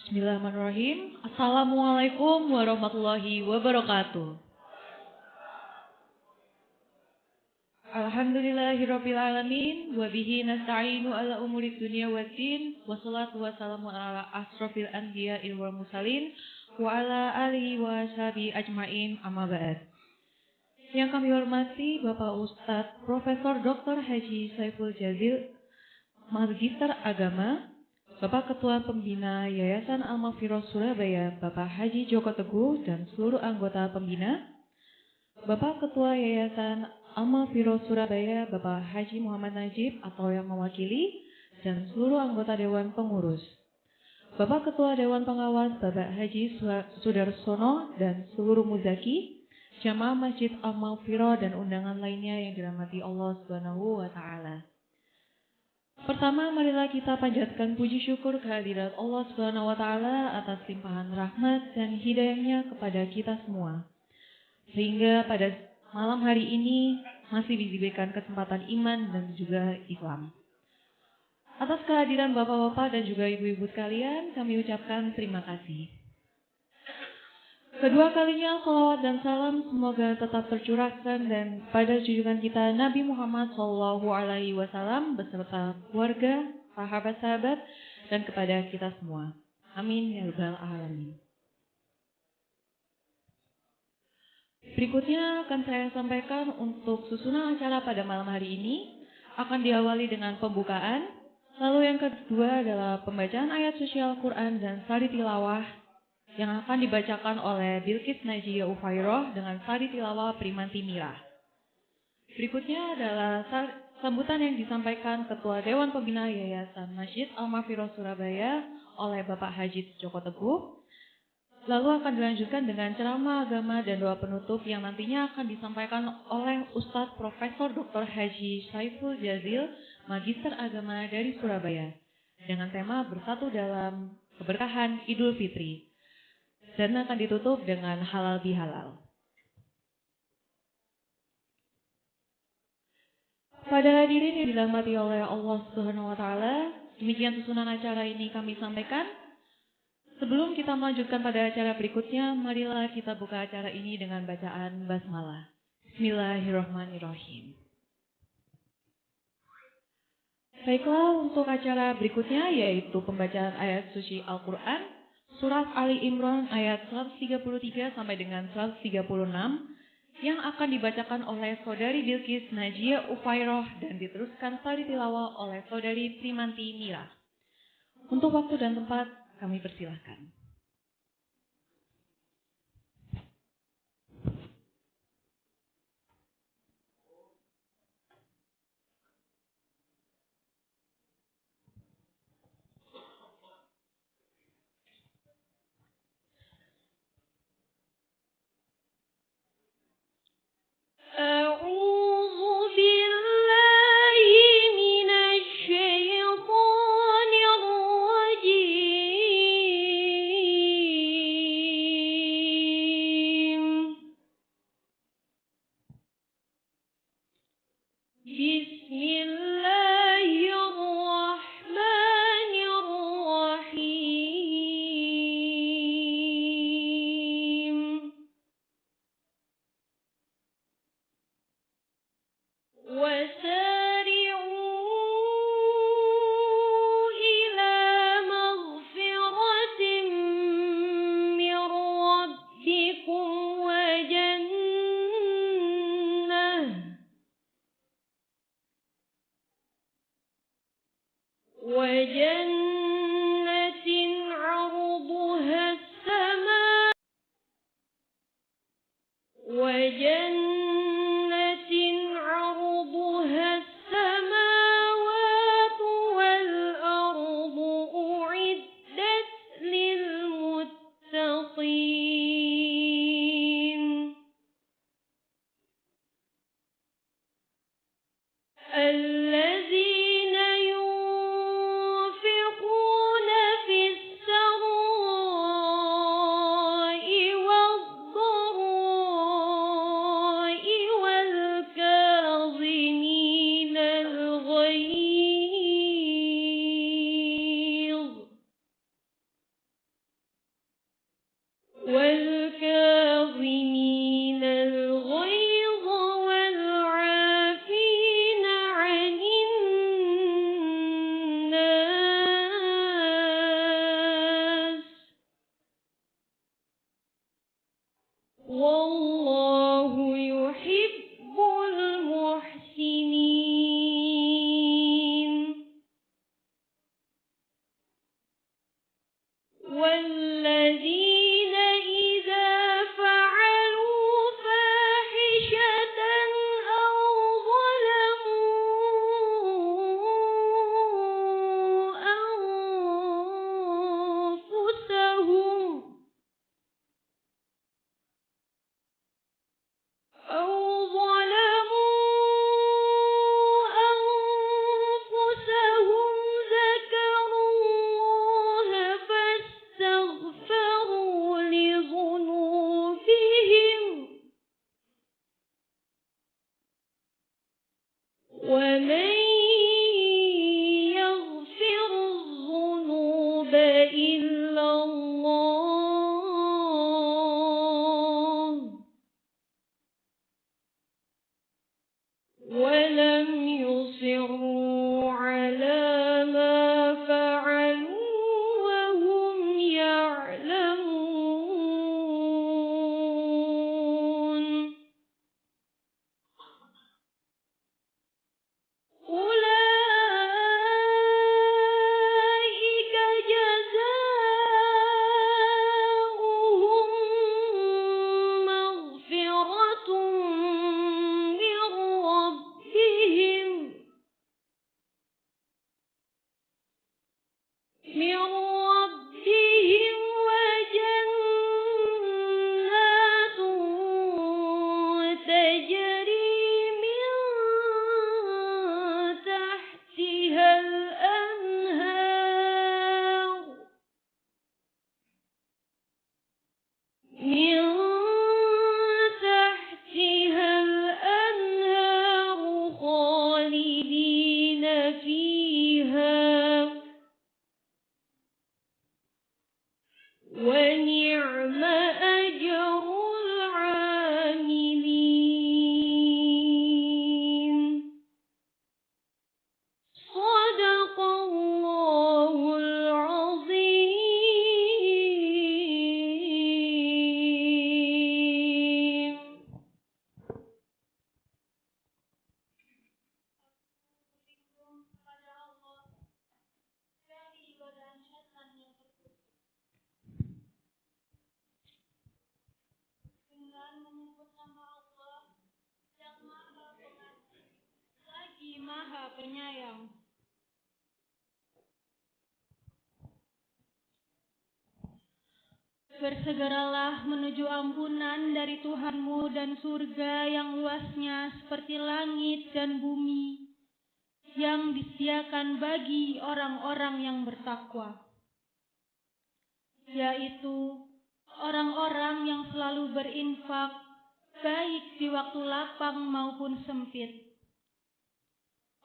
Bismillahirrahmanirrahim. Assalamualaikum warahmatullahi wabarakatuh. Alhamdulillahirabbil alamin wa bihi nasta'inu ala umuri dunya waddin wassalatu wassalamu ala asrofil anbiya'i wal mursalin wa ala alihi wa sahbihi ajmain amma ba'd. Yang kami hormati Bapak Ustadz Profesor Dr. Haji Saiful Jazil, Magister Agama, Bapak Ketua Pembina Yayasan Al-Maghfirah Surabaya, Bapak Haji Joko Teguh dan seluruh anggota pembina, Bapak Ketua Yayasan Al-Maghfirah Surabaya, Bapak Haji Muhammad Najib atau yang mewakili, dan seluruh anggota Dewan Pengurus, Bapak Ketua Dewan Pengawas, Bapak Haji Sudarsono dan seluruh muzaki, jamaah Masjid Al-Maghfirah dan undangan lainnya yang dirahmati Allah Subhanahu wa Ta'ala. Pertama, marilah kita panjatkan puji syukur kehadirat Allah Subhanahu wa Ta'ala atas limpahan rahmat dan hidayahnya kepada kita semua. Sehingga pada malam hari ini masih diberikan kesempatan iman dan juga Islam. Atas kehadiran Bapak-Bapak dan juga Ibu-Ibu sekalian, kami ucapkan terima kasih. Kedua kalinya salawat dan salam semoga tetap tercurahkan dan pada junjungan kita Nabi Muhammad SAW beserta keluarga, sahabat-sahabat, dan kepada kita semua. Amin ya rabbal alamin. Berikutnya akan saya sampaikan untuk susunan acara pada malam hari ini akan diawali dengan pembukaan, lalu yang kedua adalah pembacaan ayat suci Al-Quran dan sari tilawah yang akan dibacakan oleh Bilqis Najiyah Ufairah dengan sari tilawah Primanti Mirah. Berikutnya adalah sambutan yang disampaikan Ketua Dewan Pembina Yayasan Masjid Al-Maghfirah Surabaya oleh Bapak Haji Joko Teguh. Lalu akan dilanjutkan dengan ceramah agama dan doa penutup yang nantinya akan disampaikan oleh Ustadz Profesor Dr. Haji Saiful Jazil, Magister Agama dari Surabaya, dengan tema bersatu dalam keberkahan Idul Fitri. Dan akan ditutup dengan halal bihalal. Pada hadirin yang dirahmati oleh Allah Subhanahu wa Ta'ala, demikian susunan acara ini kami sampaikan. Sebelum kita melanjutkan pada acara berikutnya, marilah kita buka acara ini dengan bacaan basmalah. Bismillahirrahmanirrahim. Baiklah, untuk acara berikutnya yaitu pembacaan ayat suci Al-Quran. Surat Ali Imran ayat 133 sampai dengan 136 yang akan dibacakan oleh Saudari Bilqis Najiyah Ufairah dan diteruskan sari tilawah oleh Saudari Primanti Mirah. Untuk waktu dan tempat kami persilahkan. ومن يغفر الذنوب إلا الله ولم يصروا على ما فعلوا وهم يعلمون أولئك جزاؤهم مغفرة من ربهم وجنات تجري من تحتها الأنهار خالدين فيها ونعم أجر العاملين صدق الله العظيم. Dengan menyebut nama Allah yang Maha Pengasih lagi Maha Penyayang. Bersegeralah menuju ampunan dari Tuhanmu dan surga yang luasnya seperti langit dan bumi, yang disediakan bagi orang-orang yang bertakwa, yaitu orang-orang yang selalu berinfak, baik di waktu lapang maupun sempit.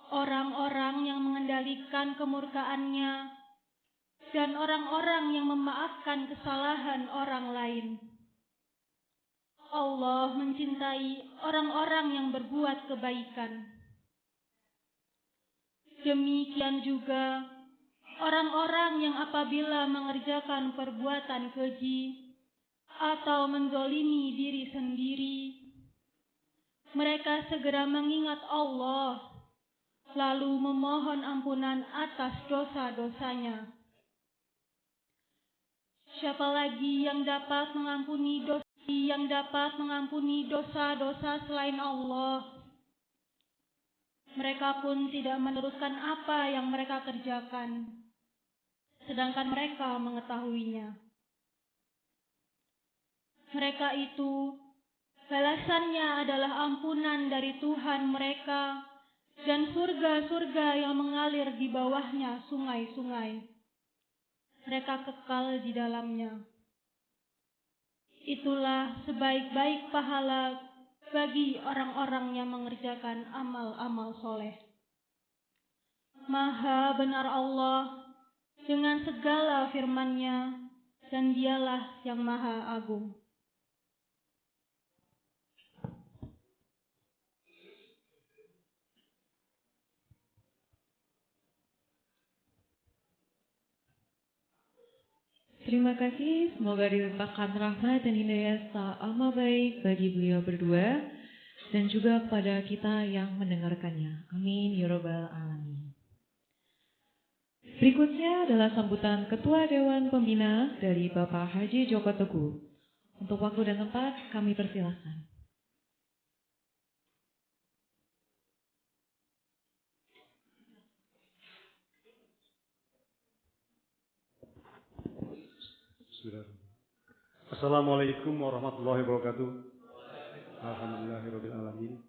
Orang-orang yang mengendalikan kemurkaannya, dan orang-orang yang memaafkan kesalahan orang lain. Allah mencintai orang-orang yang berbuat kebaikan. Demikian juga orang-orang yang apabila mengerjakan perbuatan keji atau menzolimi diri sendiri, mereka segera mengingat Allah, lalu memohon ampunan atas dosa-dosanya. Siapa lagi yang dapat mengampuni dosa-dosa selain Allah? Mereka pun tidak meneruskan apa yang mereka kerjakan, sedangkan mereka mengetahuinya. Mereka itu balasannya adalah ampunan dari Tuhan mereka dan surga-surga yang mengalir di bawahnya sungai-sungai. Mereka kekal di dalamnya. Itulah sebaik-baik pahala bagi orang-orang yang mengerjakan amal-amal soleh. Maha benar Allah dengan segala firman-Nya, dan Dialah yang Maha Agung. Terima kasih, semoga dilimpahkan rahmat dan hidayah serta amal baik bagi beliau berdua dan juga kepada kita yang mendengarkannya. Amin ya rabbal alamin. Berikutnya adalah sambutan Ketua Dewan Pembina dari Bapak Haji Joko Teguh. Untuk waktu dan tempat kami persilahkan. Assalamualaikum warahmatullahi wabarakatuh. Alhamdulillahirabbil alamin.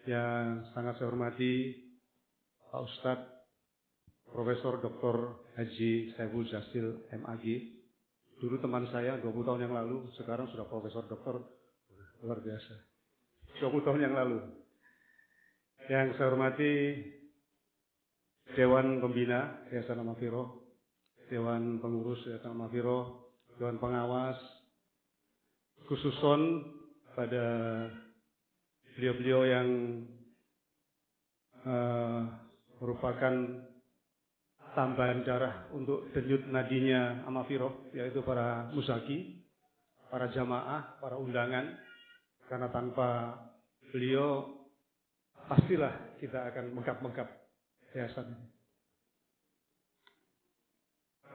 Yang sangat saya hormati Pak Ustadz Profesor Dr. Haji Saiful Jasil MAG. Dulu teman saya 20 tahun yang lalu, sekarang sudah Profesor Doktor, luar biasa. 20 tahun yang lalu. Yang saya hormati Dewan Pembina Yayasan Al-Maghfirah, Dewan Pengurus Yayasan Al-Maghfirah, Dewan Pengawas, khususon pada beliau-beliau yang merupakan tambahan darah untuk denyut nadinya Al-Maghfirah, yaitu para musaki, para jamaah, para undangan. Karena tanpa beliau pastilah kita akan megap-megap yayasan ini.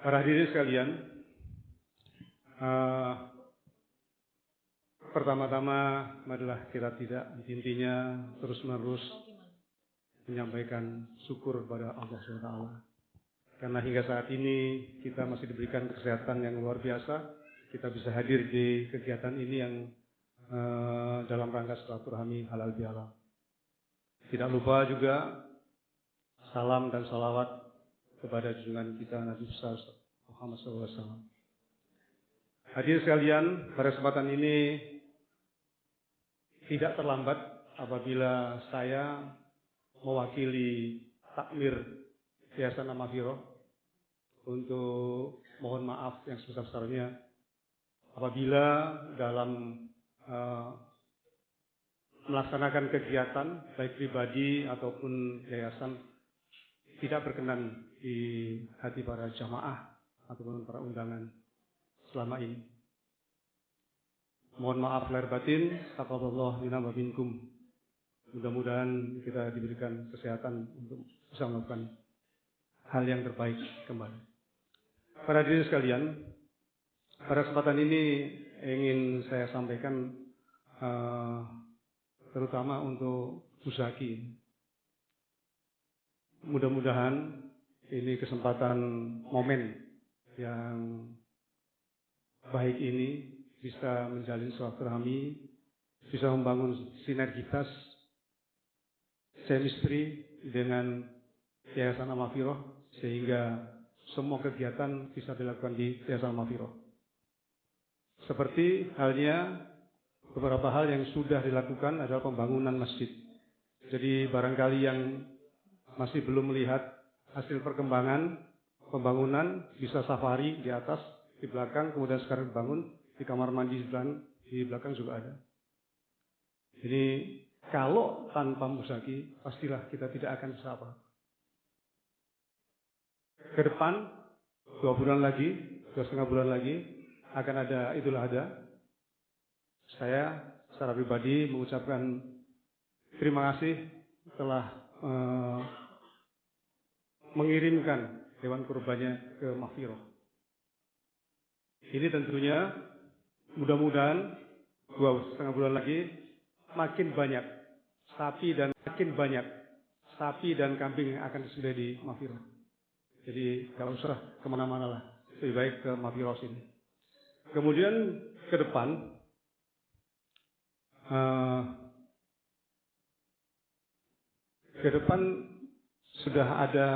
Para hadirin sekalian, pertama-tama adalah kita tidak intinya terus-menerus menyampaikan syukur kepada Allah SWT. Karena hingga saat ini kita masih diberikan kesehatan yang luar biasa. Kita bisa hadir di kegiatan ini yang dalam rangka silaturahmi halal bihalal. Tidak lupa juga salam dan salawat kepada junjungan kita Nabi besar Muhammad SAW. Hadirin sekalian, pada kesempatan ini tidak terlambat apabila saya mewakili takmir Yayasan Al-Maghfirah untuk mohon maaf yang sebesar-besarnya apabila dalam melaksanakan kegiatan baik pribadi ataupun yayasan tidak berkenan di hati para jamaah ataupun para undangan selama ini. Mohon maaf lahir batin, taqabbalallahu minna wa minkum. Mudah-mudahan kita diberikan kesehatan untuk bisa melakukan hal yang terbaik kembali. Para hadirin sekalian, pada kesempatan ini ingin saya sampaikan terutama untuk Musaki. Mudah-mudahan ini kesempatan momen yang baik ini bisa menjalin silaturahmi, bisa membangun sinergitas, chemistry dengan Yayasan Al-Maghfirah sehingga semua kegiatan bisa dilakukan di Yayasan Al-Maghfirah. Seperti halnya beberapa hal yang sudah dilakukan adalah pembangunan masjid. Jadi barangkali yang masih belum melihat hasil perkembangan pembangunan bisa safari di atas, di belakang, kemudian sekarang dibangun di kamar mandi di belakang juga ada. Jadi kalau tanpa Musaki pastilah kita tidak akan bisa apa. Ke depan 2 bulan lagi, 2,5 bulan lagi akan ada Idul Adha. Saya secara pribadi mengucapkan terima kasih telah mengirimkan hewan kurbannya ke Maghfirah. Ini tentunya mudah-mudahan 2,5 bulan lagi makin banyak sapi dan kambing yang akan disembelih di Maghfirah. Jadi kalau usah kemana-mana lah, lebih baik ke Maghfirah sini. Kemudian ke depan sudah ada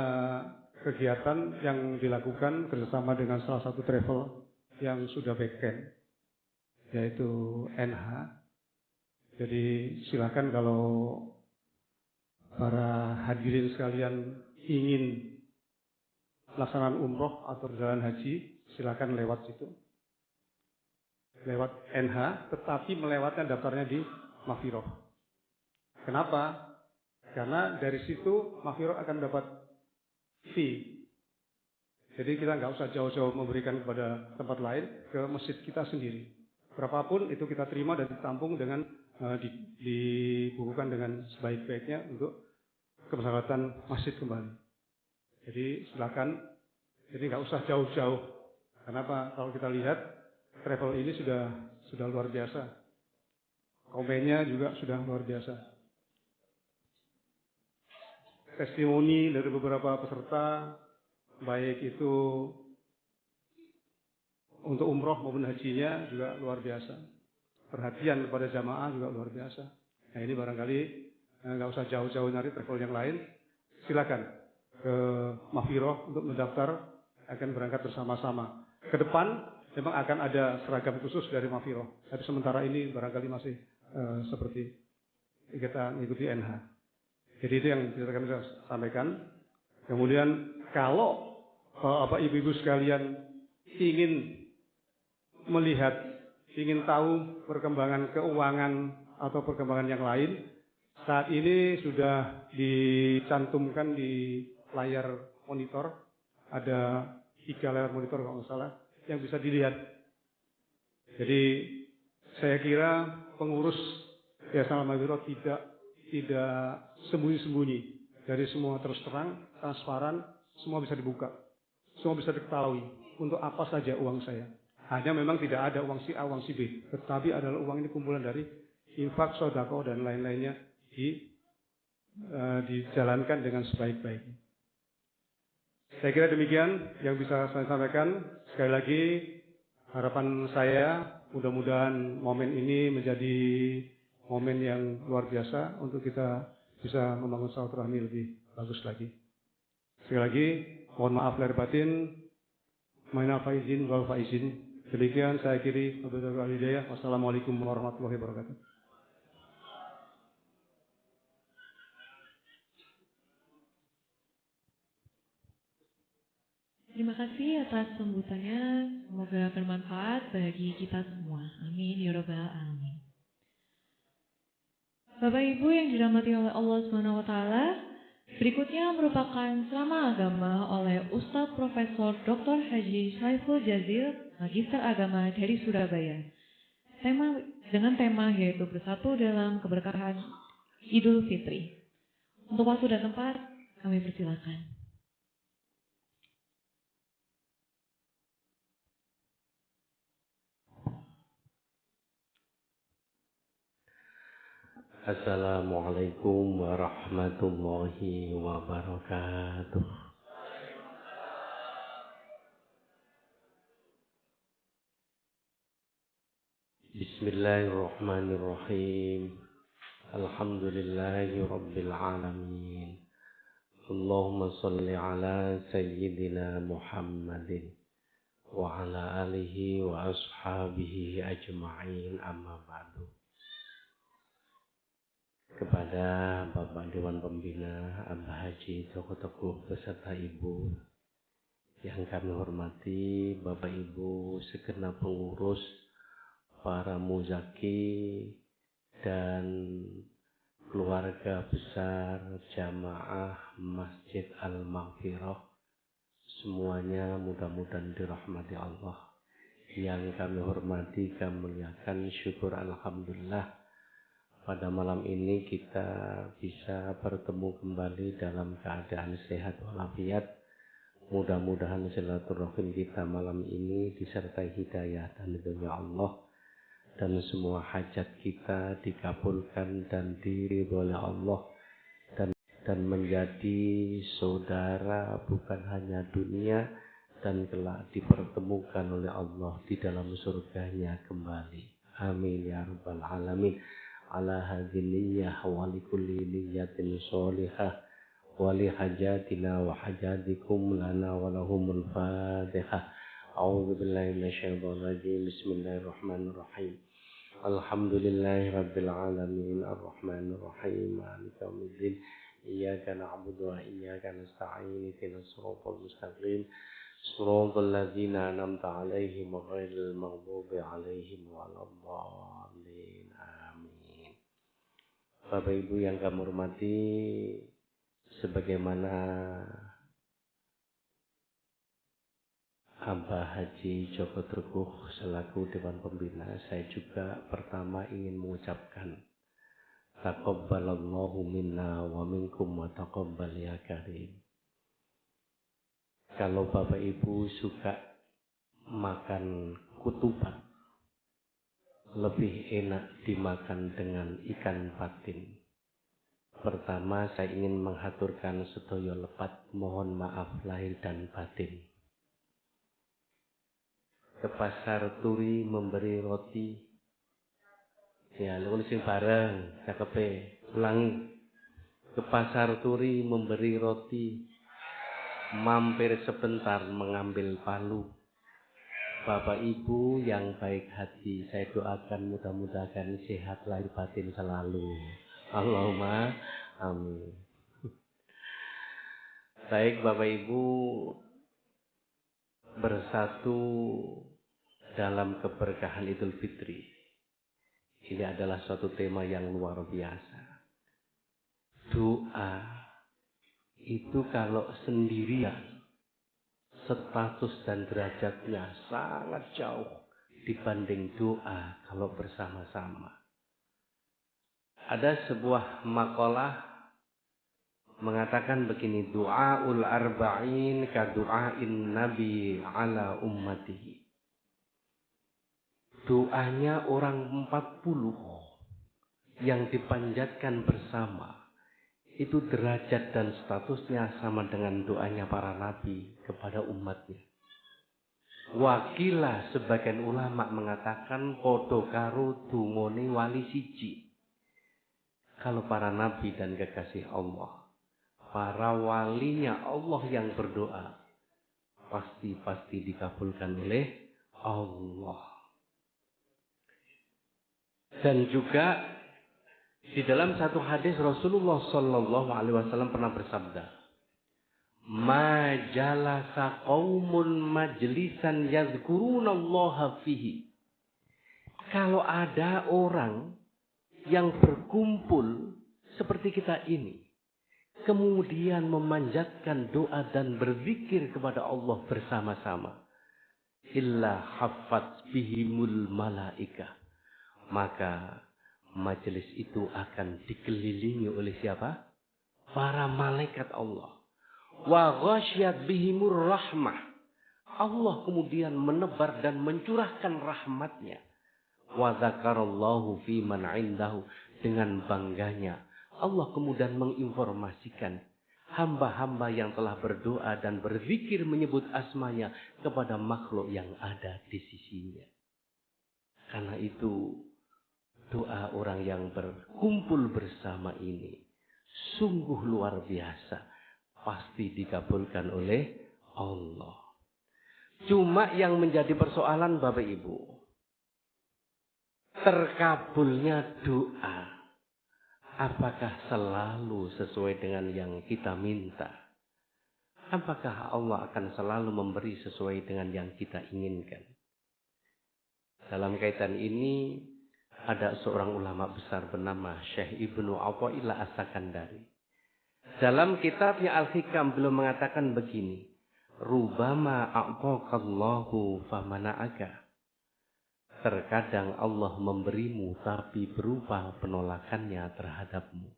kegiatan yang dilakukan kerjasama dengan salah satu travel yang sudah backend, yaitu NH. Jadi silakan kalau para hadirin sekalian ingin pelaksanaan umroh atau perjalanan haji, silakan lewat situ. Lewat NH, tetapi melewatkan daftarnya di Maghfirah. Kenapa? Karena dari situ Maghfirah akan dapat fee. Jadi kita nggak usah jauh-jauh memberikan kepada tempat lain, ke masjid kita sendiri. Berapapun itu kita terima dan ditampung dengan dibukukan dengan sebaik-baiknya untuk kemaslahatan masjid kembali. Jadi silakan, jadi nggak usah jauh-jauh. Kenapa? Kalau kita lihat travel ini sudah luar biasa. Komennya juga sudah luar biasa. Testimoni dari beberapa peserta, baik itu untuk umroh maupun hajinya juga luar biasa. Perhatian kepada jamaah juga luar biasa. Nah ini barangkali nggak usah jauh-jauh nyari travel yang lain. Silakan ke Maghfirah untuk mendaftar, akan berangkat bersama-sama. Ke depan memang akan ada seragam khusus dari Maghfirah. Tapi sementara ini barangkali masih seperti kita mengikuti NH. Jadi itu yang kita akan sampaikan. Kemudian kalau ibu-ibu sekalian ingin melihat, ingin tahu perkembangan keuangan atau perkembangan yang lain, saat ini sudah dicantumkan di layar monitor, ada 3 layar monitor kalau nggak salah, yang bisa dilihat. Jadi saya kira pengurus Yayasan Al-Maghfirah tidak sembunyi-sembunyi. Dari semua terus terang, transparan, semua bisa dibuka. Semua bisa diketahui untuk apa saja uang saya. Hanya memang tidak ada uang si A, uang si B. Tetapi adalah uang ini kumpulan dari infak, sedekah, dan lain-lainnya dijalankan dengan sebaik-baiknya. Saya kira demikian yang bisa saya sampaikan. Sekali lagi, harapan saya mudah-mudahan momen ini menjadi momen yang luar biasa untuk kita bisa membangun silaturahmi lebih bagus lagi. Sekali lagi, mohon maaf lahir batin, minal faizin wal faizin. Demikian saya akhiri. Wassalamualaikum warahmatullahi wabarakatuh. Terima kasih atas sambutannya. Semoga bermanfaat bagi kita semua. Amin ya rabbal alamin. Bapak Ibu yang dirahmati oleh Allah Subhanahu wa taala, berikutnya merupakan ceramah agama oleh Ustadz Profesor Dr. Haji Saiful Jazil, Magister Agama dari Surabaya. Dengan tema yaitu bersatu dalam keberkahan Idul Fitri. Untuk waktu dan tempat, kami persilakan. Assalamualaikum warahmatullahi wabarakatuh. Bismillahirrahmanirrahim. Alhamdulillahi rabbil alamin. Allahumma salli ala sayyidina Muhammadin wa ala alihi wa ashabihi ajma'in, amma ba'du. Kepada Bapak Dewan Pembina, Abah Haji Joko Teguh beserta Ibu yang kami hormati, Bapak Ibu segenap pengurus, para muzaki dan keluarga besar jamaah Masjid Al-Maghfirah, semuanya mudah-mudahan dirahmati Allah. Yang kami hormati, kami muliakan, syukur alhamdulillah pada malam ini kita bisa bertemu kembali dalam keadaan sehat walafiat. Mudah-mudahan silaturahim kita malam ini disertai hidayah dan ridhonya Allah, dan semua hajat kita dikabulkan dan diridhoi oleh Allah, dan menjadi saudara bukan hanya dunia, dan kelak dipertemukan oleh Allah di dalam surganya kembali. Amin ya rabbal alamin. Ala hadhihi niyyah wa likulli niyyatin sholihah wa li hajatina wa hajatikum lana wa lahumul fatihah. A'udzu billahi minasyaitonir rajim. Bismillahirrahmanirrahim. Alhamdulillahi rabbil alamin arrahmanir rahim maliki yaumiddin. Iyyaka na'budu wa iyyaka nasta'in. Ihdinas siratal mustaqim. Shiratal ladzina an'amta 'alaihim ghairil maghdubi 'alaihim waladdallin. Bapak Ibu yang kami hormati, sebagaimana Abah Haji Joko Teguh selaku Dewan Pembina, saya juga pertama ingin mengucapkan taqabbalallahu minna wa minkum wa taqabbal ya karim. Kalau Bapak Ibu suka makan kutuban, lebih enak dimakan dengan ikan patin. Pertama, saya ingin menghaturkan sedaya lepat mohon maaf lahir dan batin. Ke pasar turi memberi roti. Ya, lu sing bareng, cakepe. Ulangi. Ke pasar turi memberi roti. Mampir sebentar mengambil palu. Bapak Ibu yang baik hati, saya doakan mudah-mudahan sehat lahir batin selalu. Allahumma amin. Baik Bapak Ibu, bersatu dalam keberkahan Idul Fitri. Ini adalah suatu tema yang luar biasa. Doa itu kalau sendirian, status dan derajatnya sangat jauh dibanding doa kalau bersama-sama. Ada sebuah makalah mengatakan begini, doaul arba'in ka doain nabi ala ummatihi. Doanya orang 40 yang dipanjatkan bersama itu derajat dan statusnya sama dengan doanya para nabi kepada umatnya. Wakilah sebagian ulama mengatakan podo karo dungone wali siji. Kalau para nabi dan kekasih Allah, para walinya Allah yang berdoa, pasti dikabulkan oleh Allah. Dan juga di dalam satu hadis Rasulullah Sallallahu Alaihi Wasallam pernah bersabda, "Ma jalasa qaumun majlisan yadhkurunallaha fihi." Kalau ada orang yang berkumpul seperti kita ini, kemudian memanjatkan doa dan berzikir kepada Allah bersama-sama, illa haffat bihimul malaikah, maka majelis itu akan dikelilingi oleh siapa? Para malaikat Allah. Wa ghasyat bihimur rahmah. Allah kemudian menebar dan mencurahkan rahmatnya. Wa dzakarallahu fi man indahu, dengan bangganya Allah kemudian menginformasikan hamba-hamba yang telah berdoa dan berzikir menyebut asmanya kepada makhluk yang ada di sisinya. Karena itu doa orang yang berkumpul bersama ini sungguh luar biasa, pasti dikabulkan oleh Allah. Cuma yang menjadi persoalan Bapak Ibu, terkabulnya doa apakah selalu sesuai dengan yang kita minta? Apakah Allah akan selalu memberi sesuai dengan yang kita inginkan? Dalam kaitan ini ada seorang ulama besar bernama Syekh Ibnu Athaillah As-Sakandari. Dalam kitabnya Al-Hikam beliau mengatakan begini, rubama a'taqallahu famana'aka. Terkadang Allah memberimu tapi berupa penolakannya terhadapmu.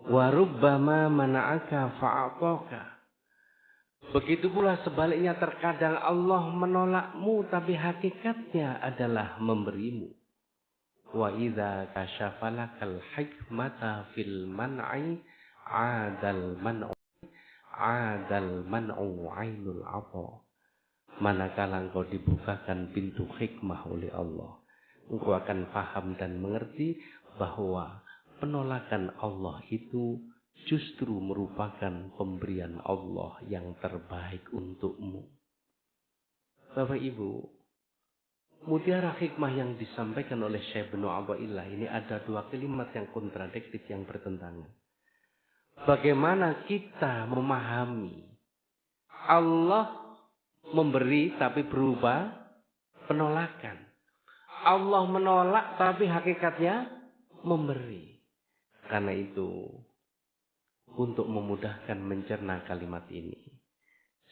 Wa rubbama mana'aka fa'ataka. Begitu pula sebaliknya, terkadang Allah menolakmu tapi hakikatnya adalah memberimu. Wa idza kasyafalakal hikmata fil man'i adal man'u ainul 'atha. Manakala engkau dibukakan pintu hikmah oleh Allah, engkau akan paham dan mengerti bahwa penolakan Allah itu justru merupakan pemberian Allah yang terbaik untukmu. Bapak Ibu, mutiara hikmah yang disampaikan oleh Syekh Ibnu Athaillah ini ada dua kalimat yang kontradiktif, yang bertentangan. Bagaimana kita memahami Allah memberi tapi berupa penolakan, Allah menolak tapi hakikatnya memberi? Karena itu, untuk memudahkan mencerna kalimat ini,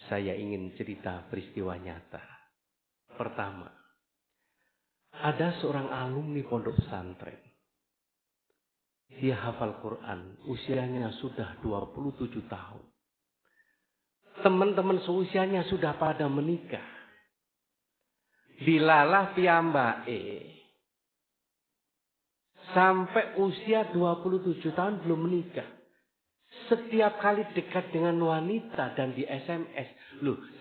saya ingin cerita peristiwa nyata. Pertama, ada seorang alumni pondok pesantren. Dia hafal Quran, usianya sudah 27 tahun. Teman-teman seusianya sudah pada menikah. Dilalah piyambake sampai usia 27 tahun belum menikah. Setiap kali dekat dengan wanita dan di SMS,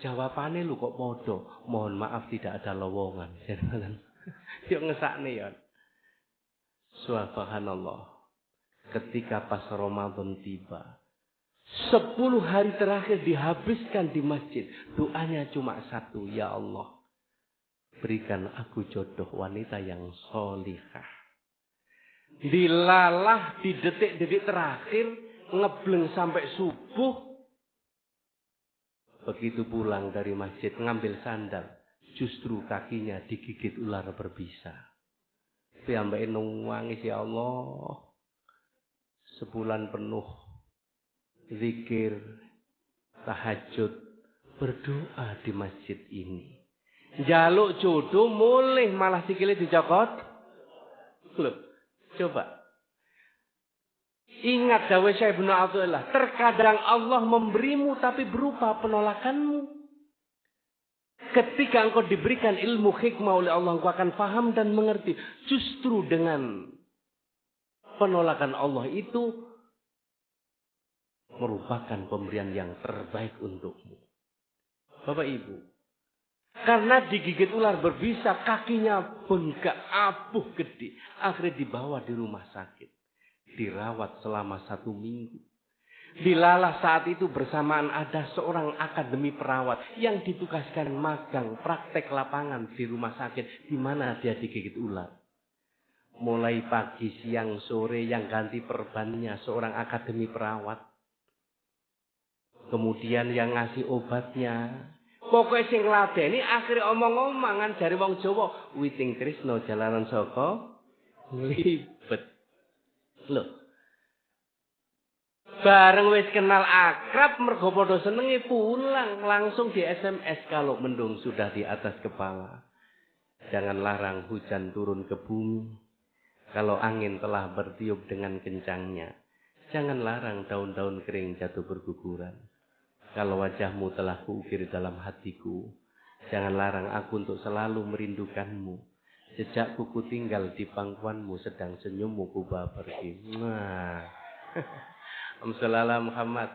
jawabannya kok podo. Mohon maaf tidak ada lowongan. Yuk ngesakne ya. Subhanallah. Ketika pas Ramadan tiba, 10 hari terakhir dihabiskan di masjid. Doanya cuma satu, ya Allah, berikan aku jodoh wanita yang solihah. Dilalah di detik-detik terakhir, ngebleng sampai subuh, Begitu pulang dari masjid ngambil sandal, justru kakinya digigit ular berbisa. Piyambake nangis, ya Allah. Sebulan penuh zikir, tahajud, berdoa di masjid ini. Jaluk jodoh mulih malah sikile dicokot. Loh, coba. Ingat dawuh Syekh Ibnu Athaillah, terkadang Allah memberimu tapi berupa penolakanmu. Ketika engkau diberikan ilmu hikmah oleh Allah, engkau akan paham dan mengerti. Justru dengan penolakan Allah itu merupakan pemberian yang terbaik untukmu. Bapak Ibu, karena digigit ular berbisa, kakinya bengkak, abuh gede. Akhirnya dibawa di rumah sakit. Dirawat selama 1 minggu. Dilalah saat itu bersamaan ada seorang akademi perawat yang ditugaskan magang praktek lapangan di rumah sakit di mana dia digigit ular. Mulai pagi, siang, sore yang ganti perbannya seorang akademi perawat. Kemudian yang ngasih obatnya. Pokoknya sing ngladeni akhirnya omong-omongan dari wong Jawa, witing tresno jalanan saka libet. Loh. Bareng wis kenal akrab mergo padha senenge pulang langsung di SMS kalau mendung sudah di atas kepala. Jangan larang hujan turun ke bumi. Kalau angin telah bertiup dengan kencangnya. Jangan larang daun-daun kering jatuh berguguran. Kalau wajahmu telah kuukir dalam hatiku. Jangan larang aku untuk selalu merindukanmu. Jejakku ku tinggal di pangkuanmu sedang senyummu ku bawa pergi. Sallallahu Muhammad.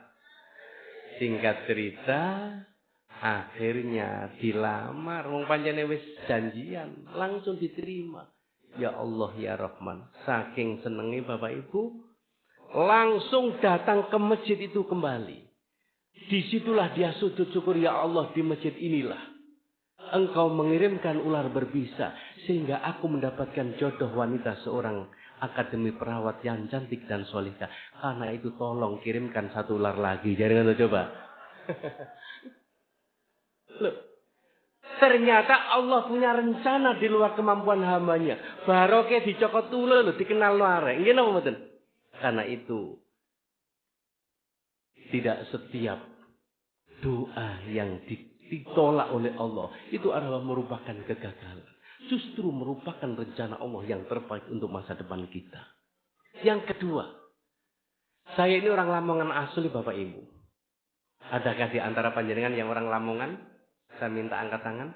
Singkat cerita, akhirnya dilamar. Wong pancene wis janjian, langsung diterima. Ya Allah ya Rahman. Saking senenge Bapak Ibu, langsung datang ke masjid itu kembali. Disitulah dia sujud syukur, ya Allah, di masjid inilah Engkau mengirimkan ular berbisa sehingga aku mendapatkan jodoh wanita seorang akademi perawat yang cantik dan solihah. Karena itu tolong kirimkan 1 ular lagi. Jangan coba. Loh, ternyata Allah punya rencana di luar kemampuan hambanya. Barokah dicokot ular loh, dikenal luar. Ini apa betul? Karena itu tidak setiap doa yang ditolak oleh Allah itu adalah merupakan kegagalan. Justru merupakan rencana Allah yang terbaik untuk masa depan kita. Yang kedua, saya ini orang Lamongan asli Bapak Ibu. Adakah di antara panjenengan yang orang Lamongan? Saya minta angkat tangan.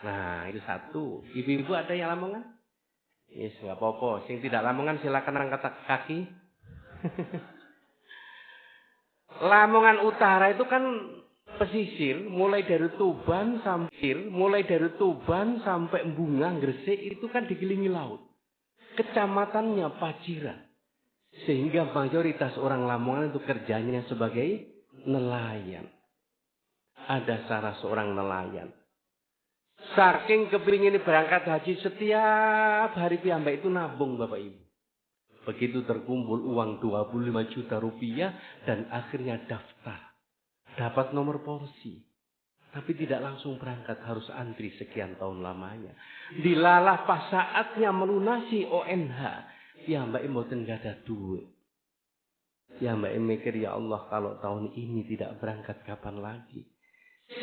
Nah, itu 1. Ibu-ibu ada yang Lamongan? Yes, nggak apa-apa. Yang tidak Lamongan silakan angkat kaki. Lamongan Utara itu kan pesisir, mulai dari Tuban sampai Bunga, Gresik itu kan dikelilingi laut. Kecamatannya Paciran. Sehingga mayoritas orang Lamongan itu kerjanya sebagai nelayan. Ada salah seorang nelayan. Saking kepingin berangkat haji setiap hari piyambak itu nabung Bapak Ibu. Begitu terkumpul uang 25 juta rupiah dan akhirnya daftar. Dapat nomor porsi. Tapi tidak langsung berangkat, harus antri sekian tahun lamanya. Dilalah pas saatnya melunasi ONH. Ya mbak mboten gak ada duit. Ya mbak mikir, ya Allah kalau tahun ini tidak berangkat kapan lagi.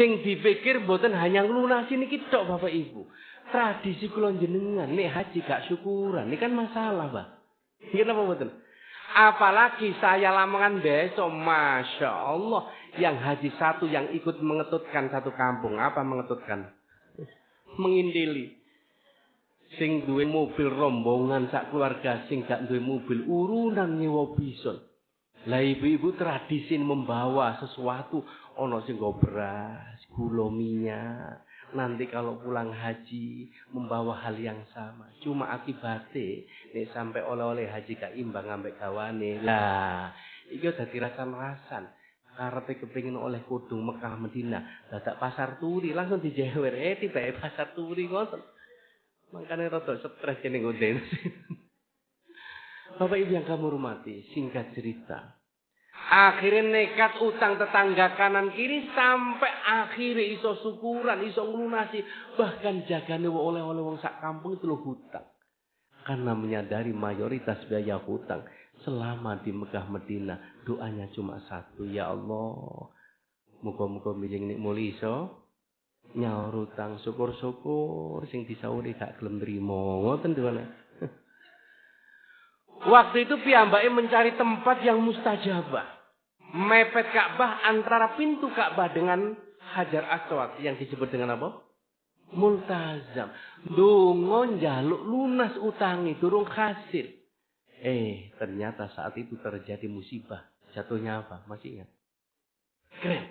Sing dipikir mboten hanya lunasi niki tok Bapak Ibu. Tradisi kula jenengan nek haji gak syukuran, ini kan masalah, Pak. Nggih napa mboten? Apalagi saya Lamongan besok, Masya Allah. Yang haji 1 yang ikut mengetutkan 1 kampung. Apa mengetutkan? Mengindili. Sing duwe mobil rombongan sak keluarga, sing gak duwe mobil urunan nyewa bison. Lah ibu-ibu tradisi membawa sesuatu. Ono sing nggo beras, gula minyak. Nanti kalau pulang haji membawa hal yang sama. Cuma akibatnya nek sampai oleh-oleh haji gak imbang ambek gawane. Lah, iki dadi rasan-rasan. Karepe kepengin oleh kudung Mekah Madinah, dadak pasar turi langsung dijewer. Tibake pasar turi ngoten. Makane rada stres kene nggonden. Bapak Ibu yang kamu hormati, singkat cerita. Akhirnya nekat utang tetangga kanan kiri sampai akhirnya iso syukuran, iso nglunasi, bahkan jagane oleh-oleh wong sak kampung itu lho hutang. Karena menyadari mayoritas biaya hutang selama di Mekah Medina, doanya cuma satu, ya Allah, muga-muga miling nek muli iso nyaur utang, syukur-syukur sing disauri gak gelem nrimo. Ngoten dene. Waktu itu piyambake mencari tempat yang mustajabah. Mepet Ka'bah, antara pintu Ka'bah dengan Hajar Aswad yang disebut dengan apa? Multazam. Dongo njaluk lunas utangi durung hasil. Ternyata saat itu terjadi musibah. Jatuhnya apa? Masih ingat? Keren.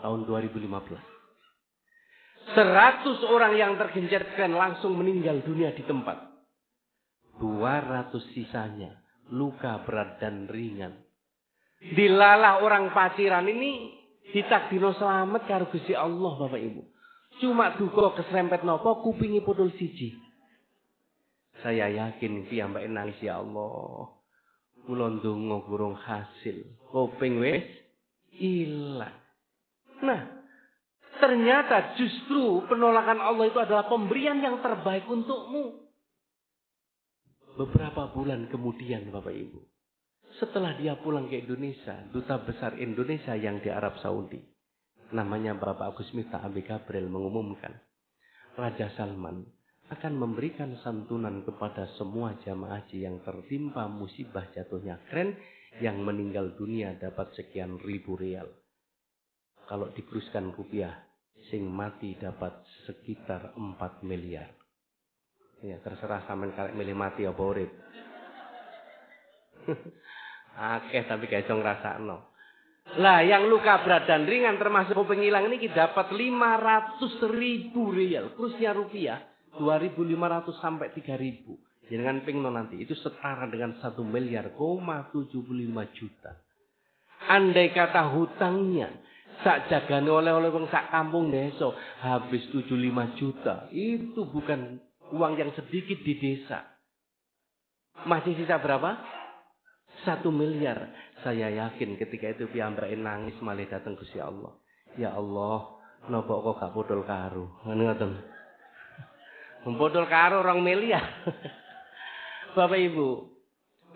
Tahun 2015. 100 orang yang tergencet keren langsung meninggal dunia di tempat. 200 sisanya luka berat dan ringan. Dilalah orang paciran ini ditakdirno selamat karo Gusti Allah Bapak Ibu. Cuma duka keserempet nopo kupingi putul siji. Saya yakin piyambake nangis, ya Allah. Kula ndonga burung hasil. Kuping wis ilang. Nah, ternyata justru penolakan Allah itu adalah pemberian yang terbaik untukmu. Beberapa bulan kemudian Bapak Ibu, setelah dia pulang ke Indonesia, duta besar Indonesia yang di Arab Saudi, namanya Bapak Agus Miftah Abi Gabriel, mengumumkan Raja Salman akan memberikan santunan kepada semua jamaah haji yang tertimpa musibah jatuhnya kren, yang meninggal dunia dapat sekian ribu rial. Kalau dikuruskan rupiah, sing mati dapat sekitar 4 miliar. Ya, terserah sampean karek milih mati apa urip. Akeh tapi gak iso ngrasakno. Lah yang luka berat dan ringan termasuk kuping ilang ini dapat 500.000 rial. Kurusnya rupiah 2.500 sampai 3.000. Jangan pingno nanti itu setara dengan 1 miliar, 75 juta. Andai kata hutangnya sak jagane oleh-oleh wong sak kampung desa habis 75 juta, itu bukan uang yang sedikit di desa. Masih sisa berapa? 1 miliar. Saya yakin ketika itu piyambake nangis malih dateng Gusti Allah. Ya Allah, napa kok gak podol karo? Ngoten. Mempodol karo 2 miliar. Bapak Ibu,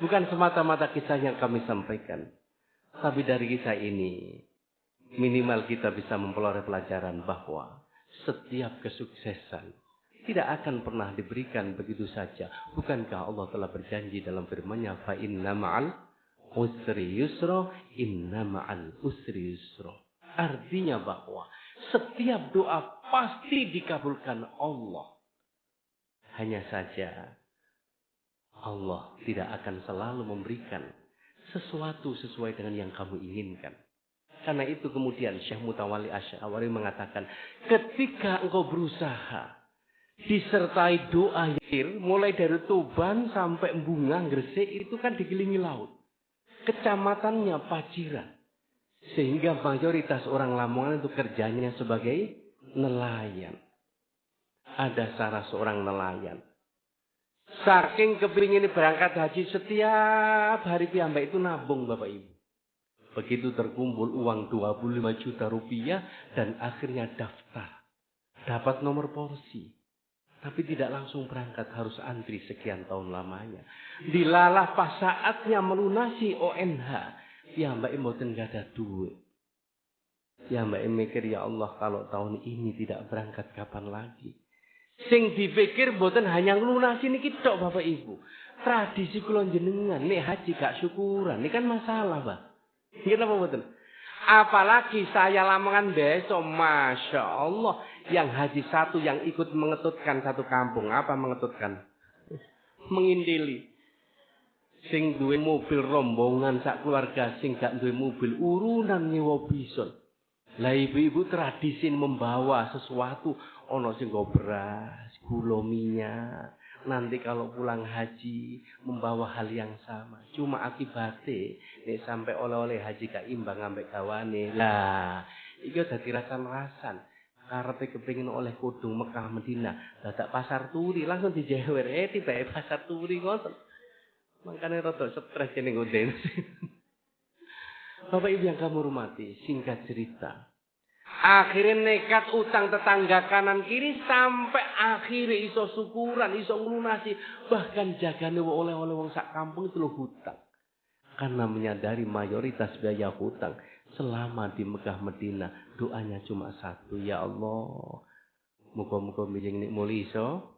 bukan semata-mata kisah yang kami sampaikan. Tapi dari kisah ini minimal kita bisa memperoleh pelajaran bahwa setiap kesuksesan tidak akan pernah diberikan begitu saja. Bukankah Allah telah berjanji dalam firman-Nya, fa inna ma'al usri yusra, inna ma'al usri yusra. Artinya bahwa setiap doa pasti dikabulkan Allah. Hanya saja Allah tidak akan selalu memberikan sesuatu sesuai dengan yang kamu inginkan. Karena itu kemudian Syekh Mutawalli Asy'ari mengatakan, ketika engkau berusaha disertai doa yakin, mulai dari Tuban sampai Bunga Gresik itu kan dikelilingi laut. Kecamatannya Paciran. Sehingga mayoritas orang Lamongan itu kerjanya sebagai nelayan. Ada salah seorang nelayan. Saking kepingin berangkat haji, setiap hari piyambak itu nabung Bapak Ibu. Begitu terkumpul uang 25 juta rupiah dan akhirnya daftar. Dapat nomor porsi. Tapi tidak langsung berangkat, harus antri sekian tahun lamanya. Dilalah pas saatnya melunasi ONH. Ya mbak mboten gak ada duit. Ya mbak mikir, ya Allah kalau tahun ini tidak berangkat kapan lagi. Sing dipikir mboten hanya ngelunasi niki tok Bapak Ibu. Tradisi kula jenengan nek haji gak syukuran, ini kan masalah, Pak. Nggih napa mboten? Apalagi saya Lamongan besok, Masya Allah. Yang haji satu yang ikut mengetutkan satu kampung. Apa mengetutkan? Mengindili. Sing duwe mobil rombongan sak keluarga, sing gak duwe mobil urunan nyewa bison. Lah ibu-ibu tradisi membawa sesuatu. Ono sing nggo beras, gula, minyak. Nanti kalau pulang haji membawa hal yang sama. Cuma akibatnya nek sampai oleh-oleh haji gak imbang ambek gawane. Lah, iki dadi rasan-rasan. Karepe kepengin oleh kudung Mekah Medina, dadak pasar turi langsung dijewer. Tibake pasar turi ngoten. Makane rada stres kene ngoten. Bapak Ibu yang kamu hormati, singkat cerita. Akhirnya nekat utang tetangga kanan kiri sampai akhirnya iso syukuran, iso ngelunasi. Bahkan jagane oleh-oleh wong sak kampung itu lo hutang. Karena menyadari mayoritas biaya hutang selama di Mekah Medina, doanya cuma satu, ya Allah, muga-muga miling nek muli iso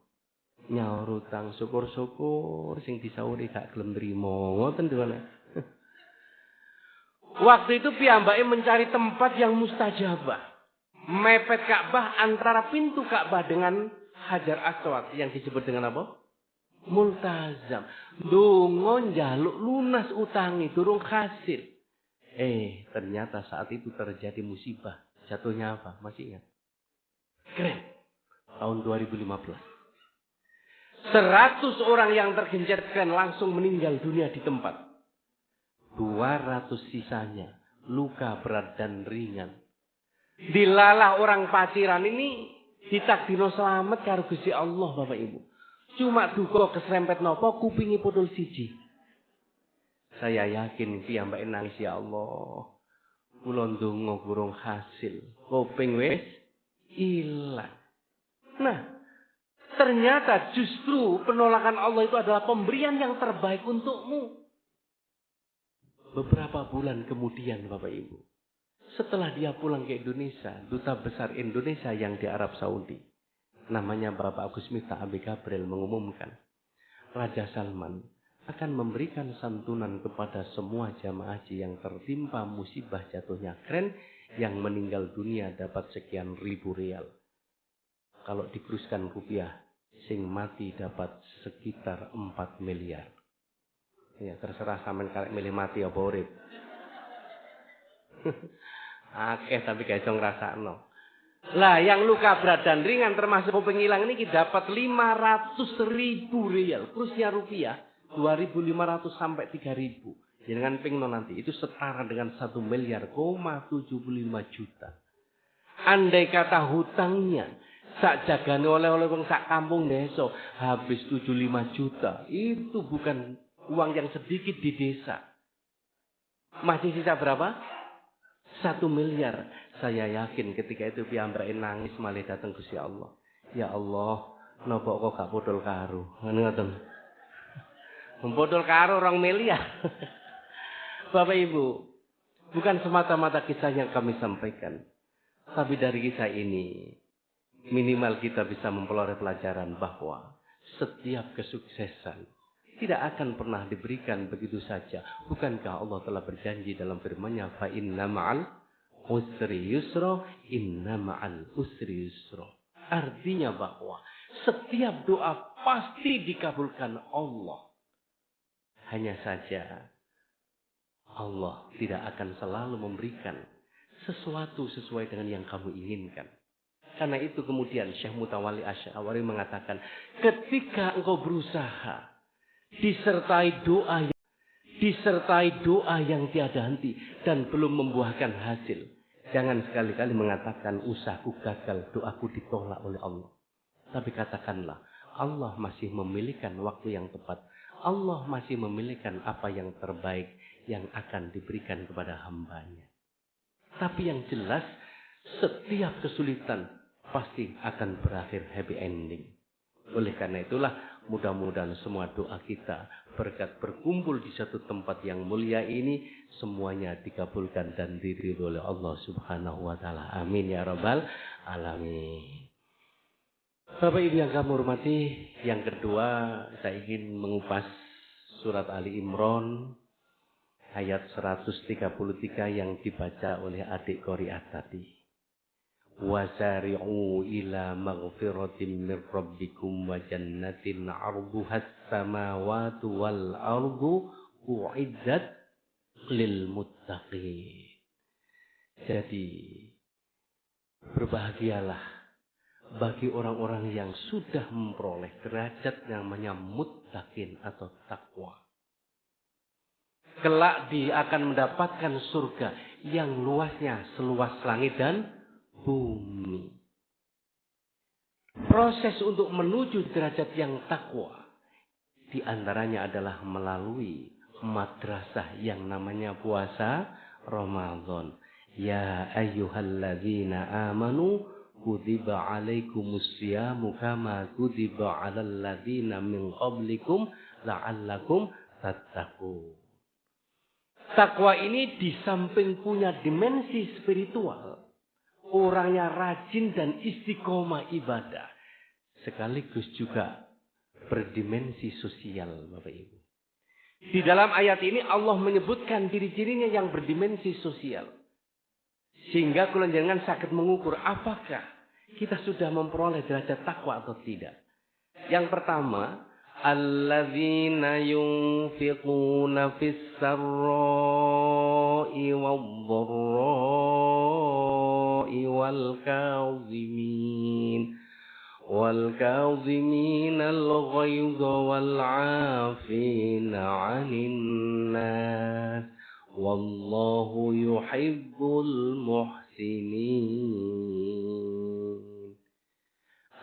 nyaur utang, syukur-syukur sing disauri gak gelem nrimo. Ngoten doane. Waktu itu piyambake mencari tempat yang mustajabah. Mepet Ka'bah, antara pintu Ka'bah dengan Hajar Aswad yang disebut dengan apa? Multazam. Dongo njaluk lunas utangi durung hasil. Ternyata saat itu terjadi musibah. Jatuhnya apa? Masih ingat? Keren. Tahun 2015. 100 orang yang tergencet keren langsung meninggal dunia di tempat. 200 sisanya luka berat dan ringan. Dilalah orang paciran ini ditakdirno selamat karo Gusti Allah Bapak Ibu. Cuma duka keserempet nopo kupingi podol siji. Saya yakin piyambake nangis, ya Allah. Kula ndonga burung hasil. Kuping wis ilang. Nah, ternyata justru penolakan Allah itu adalah pemberian yang terbaik untukmu. Beberapa bulan kemudian Bapak Ibu, setelah dia pulang ke Indonesia, duta besar Indonesia yang di Arab Saudi, namanya Bapak Agus Miftah Abi Gabriel, mengumumkan Raja Salman akan memberikan santunan kepada semua jamaah haji yang tertimpa musibah jatuhnya kren, yang meninggal dunia dapat sekian ribu rial. Kalau dikuruskan rupiah, sing mati dapat sekitar 4 miliar. Ya, terserah sampean kalek milih mati apa urip. Akeh tapi gak iso ngrasakno. Lah yang luka berat dan ringan termasuk kuping ilang ini dapat 500.000 rial. Kurusnya rupiah 2.500 sampai 3.000. Jangan pingno nanti itu setara dengan 1 miliar, 75 juta. Andai kata hutangnya sak jagane oleh-oleh wong sak kampung desa habis 75 juta, itu bukan uang yang sedikit di desa. Masih sisa berapa? 1 miliar. Saya yakin ketika itu piyambake nangis malih dateng Gusti Allah. Ya Allah, napa kok gak podol karo? Ngoten. Mempodol karo 2 miliar. Bapak Ibu, bukan semata-mata kisah yang kami sampaikan. Tapi dari kisah ini, minimal kita bisa memperoleh pelajaran bahwa setiap kesuksesan tidak akan pernah diberikan begitu saja. Bukankah Allah telah berjanji dalam firman-Nya, fa inna ma'al usri yusra, inna ma'al usri yusra. Artinya bahwa setiap doa pasti dikabulkan Allah. Hanya saja Allah tidak akan selalu memberikan sesuatu sesuai dengan yang kamu inginkan. Karena itu kemudian Syekh Mutawalli Asy'ari mengatakan, ketika engkau berusaha disertai doa yang tiada henti dan belum membuahkan hasil, jangan sekali-kali mengatakan usahaku gagal, doaku ditolak oleh Allah. Tapi katakanlah, Allah masih memilihkan waktu yang tepat. Allah masih memilihkan apa yang terbaik yang akan diberikan kepada hambanya. Tapi yang jelas, setiap kesulitan pasti akan berakhir happy ending. Oleh karena itulah, mudah-mudahan semua doa kita berkat berkumpul di satu tempat yang mulia ini semuanya dikabulkan dan diridhoi oleh Allah Subhanahu wa taala. Amin ya rabbal alamin. Bapak Ibu yang kami hormati, yang kedua saya ingin mengupas surat Ali Imran ayat 133 yang dibaca oleh adik Qori'ah tadi. Wasari'u ila maghfiratin mir rabbikum wa jannatin 'arduhas samawati wal ardu u'iddat lil muttaqin. Jadi berbahagialah bagi orang-orang yang sudah memperoleh derajat yang namanya muttaqin atau takwa. Kelak dia akan mendapatkan surga yang luasnya seluas langit dan bumi. Proses untuk menuju derajat yang takwa di antaranya adalah melalui madrasah yang namanya puasa Ramadan. Ya ayyuhalladzina amanu kutiba alaikumusyamu kama kutiba alal ladzina min qablikum la'allakum tattaqun. Takwa ini di samping punya dimensi spiritual, orangnya rajin dan istiqomah ibadah, sekaligus juga berdimensi sosial, Bapak Ibu. Di dalam ayat ini Allah menyebutkan ciri-cirinya yang berdimensi sosial. Sehingga kula jangan sakit mengukur apakah kita sudah memperoleh derajat takwa atau tidak. Yang pertama, alladzina yunfiquna fis sarra'i wadh-dharra'i wal kazimin al-ghaidha wal 'afina 'anil nas. Wallahu yuhibbul muhsinin.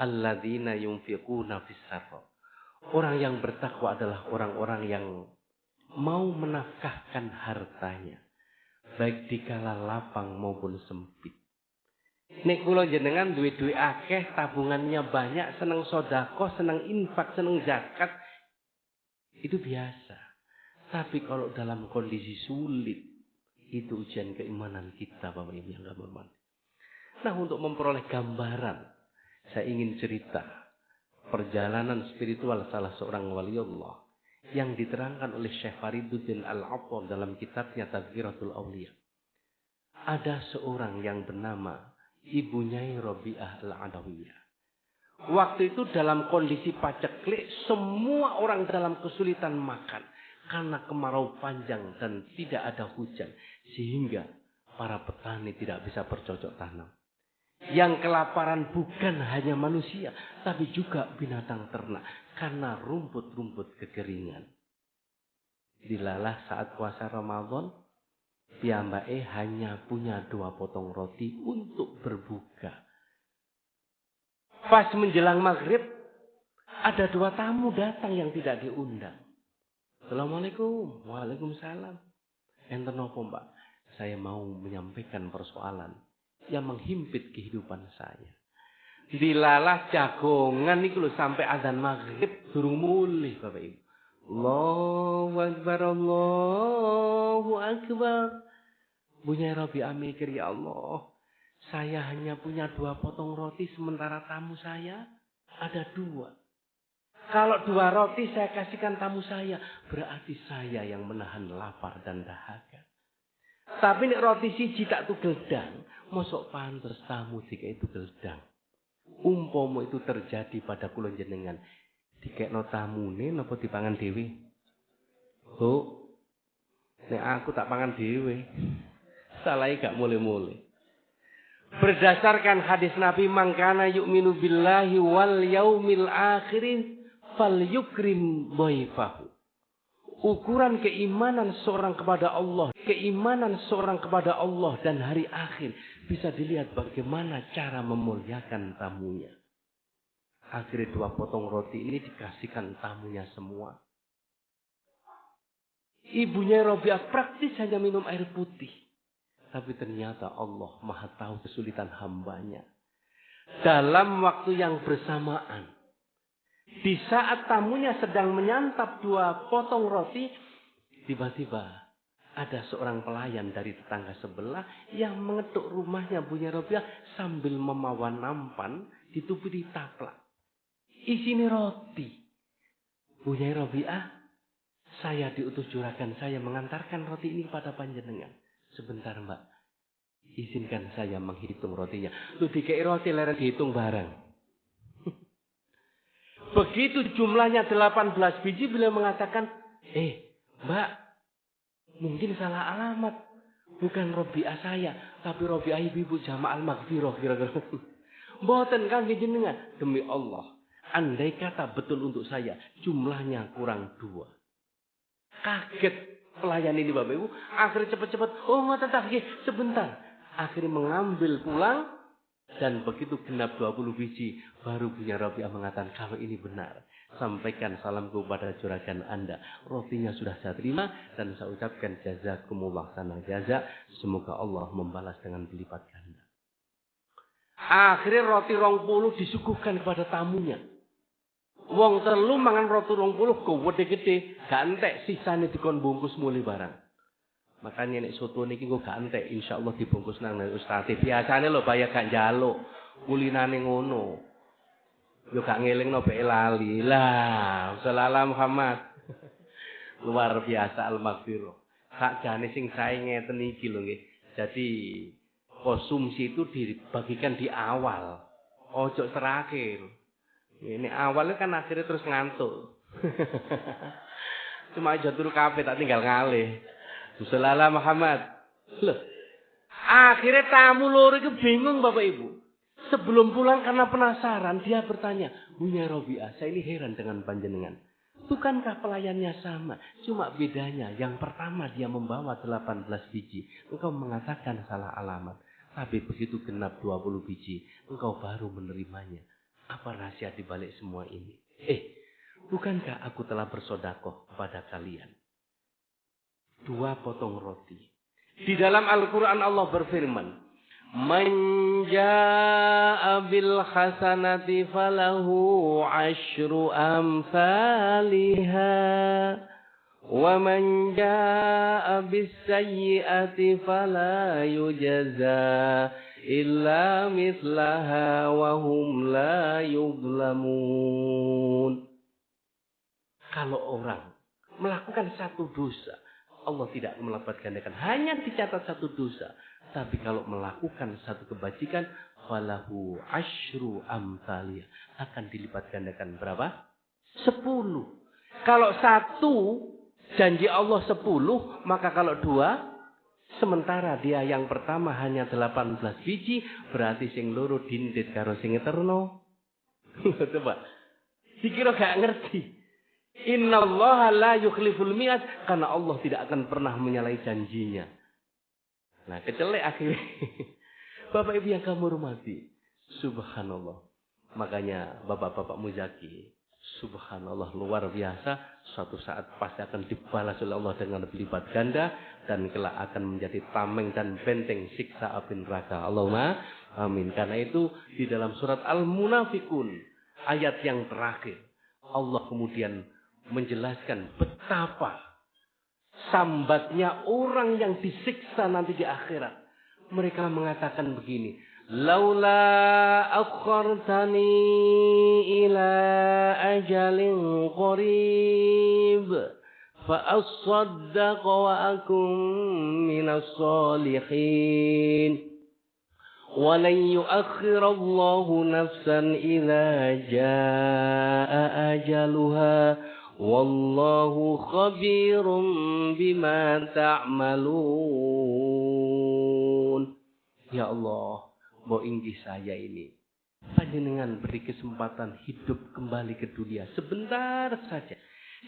Alladzina yunfiquna fis sarra. Orang yang bertakwa adalah orang-orang yang mau menafkahkan hartanya, baik di kala lapang maupun sempit. Nek kula jenengan duwe akeh, tabungannya banyak, seneng sedekah, seneng infak, seneng zakat, itu biasa. Tapi kalau dalam kondisi sulit, itu ujian keimanan kita, Bapak Ibu yang hormat. Nah, untuk memperoleh gambaran, saya ingin cerita perjalanan spiritual salah seorang wali Allah yang diterangkan oleh Syekh Fariduddin Al-Attar dalam kitabnya Tazkiratul Auliya. Ada seorang yang bernama Ibu Nyai Rabi'ah Al-Adawiyah. Waktu itu dalam kondisi paceklik, semua orang dalam kesulitan makan karena kemarau panjang dan tidak ada hujan, sehingga para petani tidak bisa bercocok tanam. Yang kelaparan bukan hanya manusia, tapi juga binatang ternak karena rumput-rumput kekeringan. Dilalah saat puasa Ramadan, piyambake hanya punya 2 potong roti untuk berbuka. Pas menjelang maghrib, ada 2 tamu datang yang tidak diundang. Assalamualaikum. Waalaikumsalam. Enten napa, Mbak? Saya mau menyampaikan persoalan yang menghimpit kehidupan saya. Dilalah jagongan niku lho sampai azan maghrib durung mulih, Bapak Ibu. Allahu Akbar, Allahu Akbar. Bunya Rabi'ah mikir, ya Allah, saya hanya punya 2 potong roti sementara tamu saya ada 2. Kalau 2 roti saya kasihkan tamu saya, berarti saya yang menahan lapar dan dahaga. Tapi nek roti siji tak tugel dang, mosok pantes tamu dikai tugel dang. Umpama itu terjadi pada kula jenengan, dikekno tamune napa dipangan dhewe? Bu, nek aku tak pangan dhewe. Salahe gak mulai-mulai. Berdasarkan hadis Nabi, mangkana yu'minu billahi wal yaumil akhirin falyukrim dhaifahu. Ukuran keimanan seorang kepada Allah, dan hari akhir bisa dilihat bagaimana cara memuliakan tamunya. Akhirnya 2 potong roti ini dikasihkan tamunya semua. Ibunya Rabi'ah praktis hanya minum air putih. Tapi ternyata Allah Maha tahu kesulitan hambanya. Dalam waktu yang bersamaan, di saat tamunya sedang menyantap 2 potong roti, tiba-tiba ada seorang pelayan dari tetangga sebelah yang mengetuk rumahnya Bunya Rabi'ah sambil memawa nampan ditutupi taplak. Isine roti. Bunya Rabi'ah, saya diutus juragan saya mengantarkan roti ini pada panjenengan. Sebentar, Mbak. Izinkan saya menghitung rotinya. Lu dikei roti leren dihitung bareng. Begitu jumlahnya 18 biji, beliau mengatakan, Mbak, mungkin salah alamat. Bukan Rabi'ah saya, tapi Rabi'ah ibu Jama' al-Maghfirah kira-kira. Mboten kangge jenengan, demi Allah. Andai kata betul untuk saya, jumlahnya kurang 2. Kaget pelayan ini, Bapak Ibu. Akhirnya cepat-cepat, ngoten ta nggih, sebentar. Akhirnya mengambil pulang. Dan begitu genap 20 biji, baru Bunya Rabi'ah mengatakan, kalau ini benar, Sampaikan salamku pada juragan Anda. Rotinya sudah saya terima dan saya ucapkan jazakumullah sana jaza. Semoga Allah membalas dengan berlipat ganda. Akhirnya roti 20 disuguhkan kepada tamunya. Wong telu mangan roti 20 gede-gede, gak entek sisane dikon bungkus muli barang. Makanya nek soto niki kok gak entek, insyaallah dibungkus nang ustaz. Biasane lho bayar gak njaluk, kulinane ngono. Yo gak ngelingno beke lali. Lah, sallallahu Muhammad. Luar biasa al-maghfirah. Sakjane sing sae ngeten iki lho nggih. Jadi konsumsi itu dibagikan di awal. Ojo terakhir. Ini awalnya kan akhirnya terus ngantuk. Cuma aja turu kabeh tak tinggal ngalih. Sallallahu Muhammad. Loh. Akhirnya tamu loro itu bingung Bapak Ibu. Sebelum pulang karena penasaran, dia bertanya, Bunya Robi'ah, saya ini heran dengan panjenengan. Bukankah pelayannya sama? Cuma bedanya, yang pertama dia membawa 18 biji. Engkau mengatakan salah alamat. Tapi begitu genap 20 biji, engkau baru menerimanya. Apa rahasia dibalik semua ini? Bukankah aku telah bersodakoh kepada kalian? 2 potong roti. Di dalam Al-Quran Allah berfirman, Man jaa'a bil hasanati falahu 'asyru amsalha wa man jaa'a bis sayyi'ati fala yujza illa mithlaha wa hum la yuzlamun. Kalau orang melakukan satu dosa, Allah tidak melipat gandakan, hanya dicatat satu dosa. Tapi kalau melakukan satu kebajikan, falahu 'asyru amsalih, akan dilipat gandakan berapa? 10. Kalau 1 janji Allah 10, maka kalau 2, sementara dia yang pertama hanya 18 biji, berarti sing loro dindit karo sing eterno. Coba. Dikira gak ngerti. Innallaha la yukhliful mi'ad, karena Allah tidak akan pernah menyalahi janjinya. Nah, kecelek akhirnya. Bapak Ibu yang kamu hormati, subhanallah. Makanya bapak-bapak muzaki, subhanallah luar biasa. Suatu saat pasti akan dibalas oleh Allah dengan berlipat ganda dan kelak akan menjadi tameng dan benteng siksa api neraka. Allahumma amin. Karena itu di dalam surat Al-Munafikun ayat yang terakhir, Allah kemudian menjelaskan betapa sambatnya orang yang disiksa nanti di akhirat. Mereka mengatakan begini, laula akhartani ila ajalin qarib fa asaddaq wa akum minas solihin wa lan yu'akhirallahu nafsan idza jaa ajaluha wallahu khabirum bima ta'malun. Ya Allah, mau inggih saya ini. Panjenengan beri kesempatan hidup kembali ke dunia sebentar saja.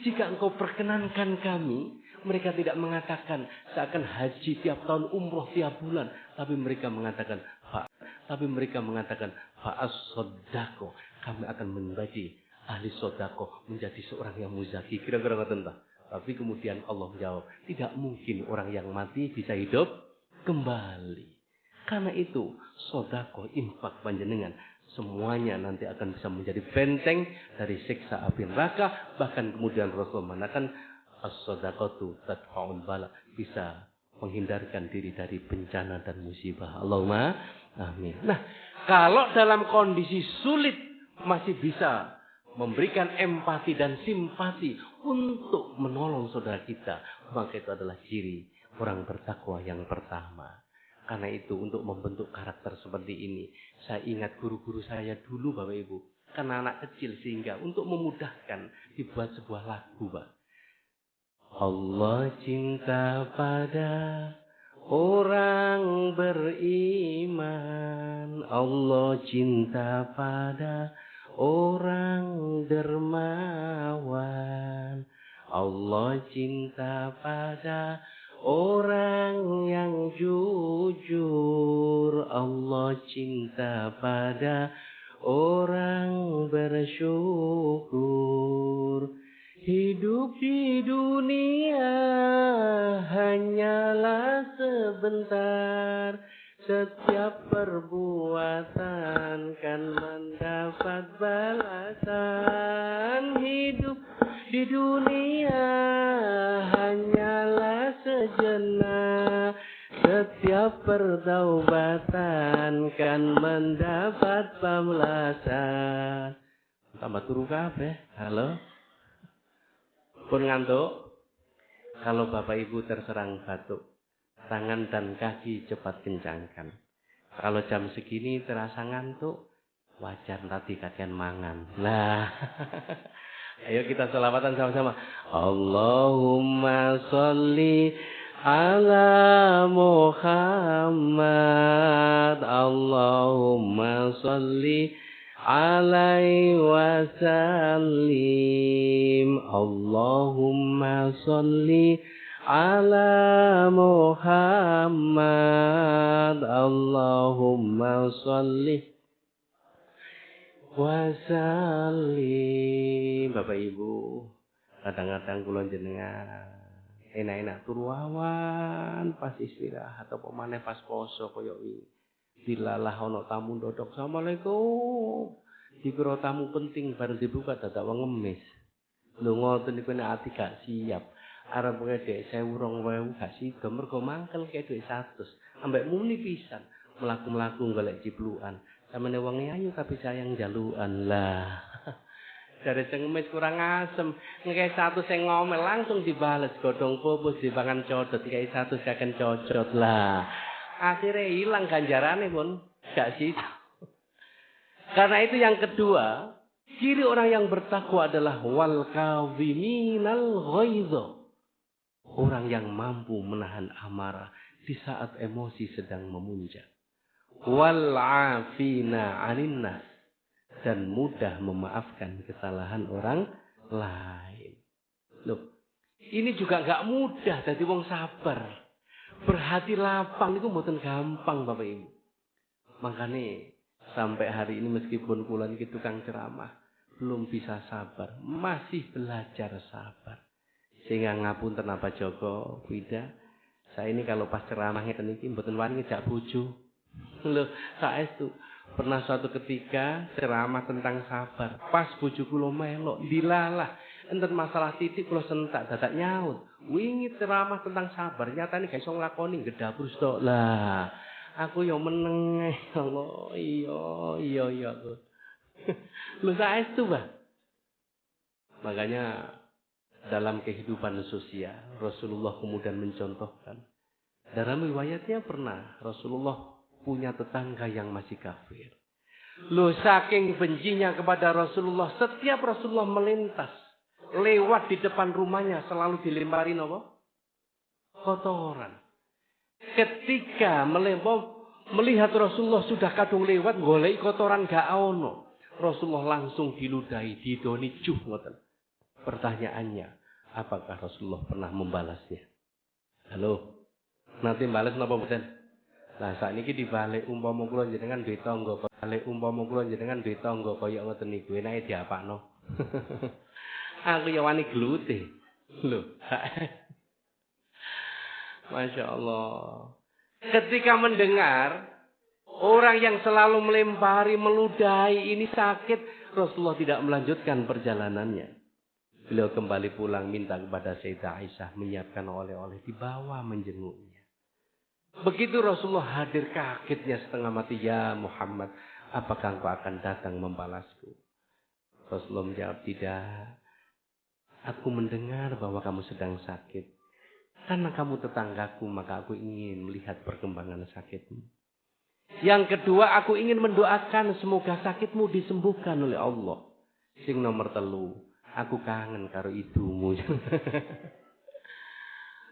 Jika engkau perkenankan kami, mereka tidak mengatakan seakan haji tiap tahun, umroh tiap bulan, tapi mereka mengatakan fa'as-soddaqo, kami akan menjadi ahli sodako, menjadi seorang yang muzaki. Kira-kira tentang. Tapi kemudian Allah menjawab, tidak mungkin orang yang mati bisa hidup kembali. Karena itu, sodako, infak panjenengan, semuanya nanti akan bisa menjadi benteng dari siksa api neraka. Bahkan kemudian Rasul mengatakan, as-sodaqatu tadfa'ul bala, bisa menghindarkan diri dari bencana dan musibah. Allahumma amin. Nah, kalau dalam kondisi sulit masih bisa memberikan empati dan simpati untuk menolong saudara kita, maka itu adalah ciri orang bertakwa yang pertama. Karena itu untuk membentuk karakter seperti ini, saya ingat guru-guru saya dulu Bapak Ibu, karena anak kecil sehingga untuk memudahkan dibuat sebuah lagu, Pak. Allah cinta pada orang beriman, Allah cinta pada orang dermawan, Allah cinta pada orang yang jujur, Allah cinta pada orang bersyukur. Hidup di dunia hanyalah sebentar. Setiap perbuatan kan mendapat balasan. Hidup di dunia hanyalah sejenak. Setiap pertaubatan kan mendapat pembalasan. Tambah turu kabeh. Halo? Pun ngantuk? Kalau Bapak Ibu terserang batuk, tangan dan kaki cepat kencangkan. Kalau jam segini terasa ngantuk, wajar tadi kakean mangan. Nah, ayo kita selawatan sama-sama. Allahumma sholli ala Muhammad. Allahumma sholli alaihi wasallim. Allahumma sholli ala Muhammad. Allahumma sholli wasallim. Bapak Ibu, kadang-kadang kula jenengan enak-enak turu awan pas istirahat atau pemane pas poso koyo iki. Dilalah ana tamu ndodok, "Assalamualaikum." Dikira tamu penting bareng dibuka dadak wong ngemis. Lho ngoten niku nek ati gak siap. Arep kowe dhek 1000 gak sida mergo mangkel kaya dhuwit 100. Ambek muni pisan mlaku-mlaku golek ciplukan. Samene wong ayu tapi sayang jalukan lah. Dari cengemis kurang asem, ngekei 100 sing ngomel langsung dibales godhong pupus dipangan codot, ngekei 100 kaken cocot lah. Akhirnya hilang ganjarane pun gak sih. Karena itu yang kedua, ciri orang yang bertakwa adalah wal kawiminal ghaidha. Orang yang mampu menahan amarah di saat emosi sedang memuncak. Wal afina 'anil nas, dan mudah memaafkan kesalahan orang lain. Loh, ini juga gak mudah dadi wong sabar. Berhati lapang itu mboten gampang Bapak Ibu. Makanya sampai hari ini meskipun kula niki tukang ceramah, belum bisa sabar, masih belajar sabar. Sehingga ngapunten apa Joko, Wida, saya ini kalau pas ceramah ngeten niki mboten wani ngejak bojo. Lho, saestu pernah suatu ketika ceramah tentang sabar. Pas bojo kula melok dilalah, enten masalah titik kula sentak dadak nyaut. Wingi ceramah tentang sabar, nyatane gak iso nglakoni gedabur tok. Lah, aku yo meneng Allah. Iya. Lho saestu, Pak. Makanya dalam kehidupan sosial Rasulullah kemudian mencontohkan. Dalam riwayatnya pernah Rasulullah punya tetangga yang masih kafir. Loh, saking bencinya kepada Rasulullah, setiap Rasulullah melintas lewat di depan rumahnya selalu dilempari apa? Kotoran. Ketika melihat Rasulullah sudah kadung lewat golek kotoran gak ono, Rasulullah langsung diludahi, didoni juh ngoten. Pertanyaannya, apakah Rasulullah pernah membalasnya? Halo, nanti balas napa mboten? Lah sakniki dibalik umpama kula jenengan duwe tangga, balik umpama kula jenengan duwe tangga kaya ngoten niku enake diapakno. Aku ya wani glute. Lho. Masya Allah. Ketika mendengar orang yang selalu melempari, meludahi ini sakit, Rasulullah tidak melanjutkan perjalanannya. Beliau kembali pulang minta kepada Sayyidah Aisyah menyiapkan oleh-oleh, dibawa menjenguknya. Begitu Rasulullah hadir kagetnya setengah mati, "Ya Muhammad, apakah engkau akan datang membalasku?" Rasulullah menjawab, "Tidak. Aku mendengar bahwa kamu sedang sakit. Karena kamu tetanggaku, maka aku ingin melihat perkembangan sakitmu. Yang kedua, aku ingin mendoakan semoga sakitmu disembuhkan oleh Allah. Sing nomor 3, aku kangen karo ibumu."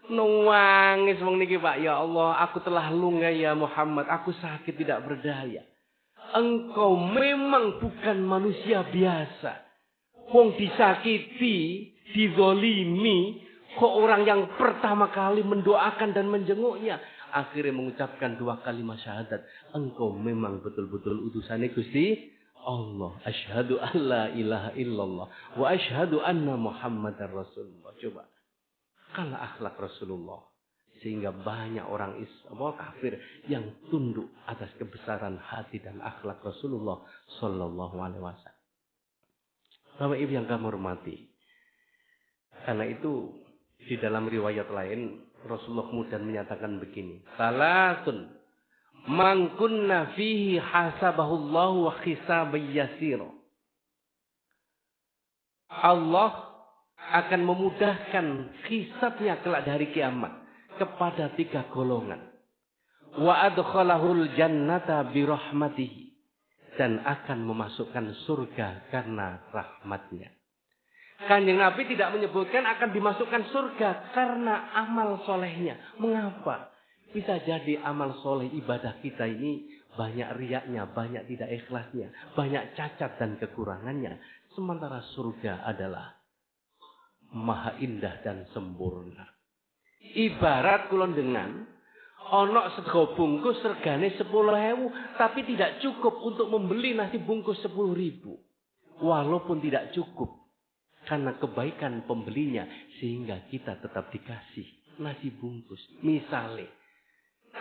Nangis wong niki, Pak. "Ya Allah, aku telah lunga ya Muhammad. Aku sakit tidak berdaya. Engkau memang bukan manusia biasa. Wong disakiti, dizolimi, kok orang yang pertama kali mendoakan dan menjenguknya akhirnya mengucapkan 2 kalimat syahadat. Engkau memang betul-betul utusannya Gusti Allah, asyhadu an la ilaha illallah wa asyhadu anna Muhammadar Rasulullah. Coba. Kalau akhlak Rasulullah sehingga banyak orang kafir yang tunduk atas kebesaran hati dan akhlak Rasulullah sallallahu alaihi wasallam. Bapak Ibu yang kami hormati. Karena itu di dalam riwayat lain Rasulullah kemudian menyatakan begini, salatun man kunna fihi hasabahullahu wa hisaban yasira. Allah akan memudahkan hisabnya kelak dari kiamat kepada 3 golongan. Wa adkhalahul jannata birahmatihi, dan akan memasukkan surga karena rahmatnya. Kanjeng Nabi tidak menyebutkan akan dimasukkan surga karena amal solehnya. Mengapa? Bisa jadi amal soleh ibadah kita ini banyak riaknya, banyak tidak ikhlasnya, banyak cacat dan kekurangannya. Sementara surga adalah maha indah dan sempurna. Ibarat kulon dengan ono sego bungkus regane 10.000, tapi tidak cukup untuk membeli nasi bungkus 10.000. Walaupun tidak cukup karena kebaikan pembelinya, sehingga kita tetap dikasih nasi bungkus. Misalnya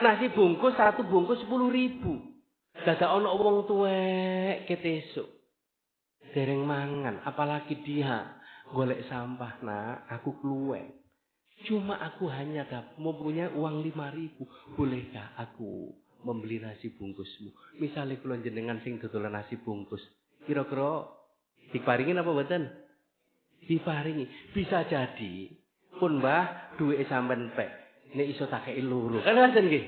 nasi bungkus 1 bungkus 10.000. Dadak ono wong tuwek ketesuk dereng mangan, apalagi dia golek sampah, nak, aku kluwek. Cuma aku hanya mempunyai uang 5.000. Bolehkah aku membeli nasi bungkusmu? Misalnya kula jenengan sing dodolan nasi bungkus, kira-kira diparingin apa mboten? Diparingi. Bisa jadi pun Mbah duwe sampean pek, nek iso tak kei loro. Kan ngoten nggih.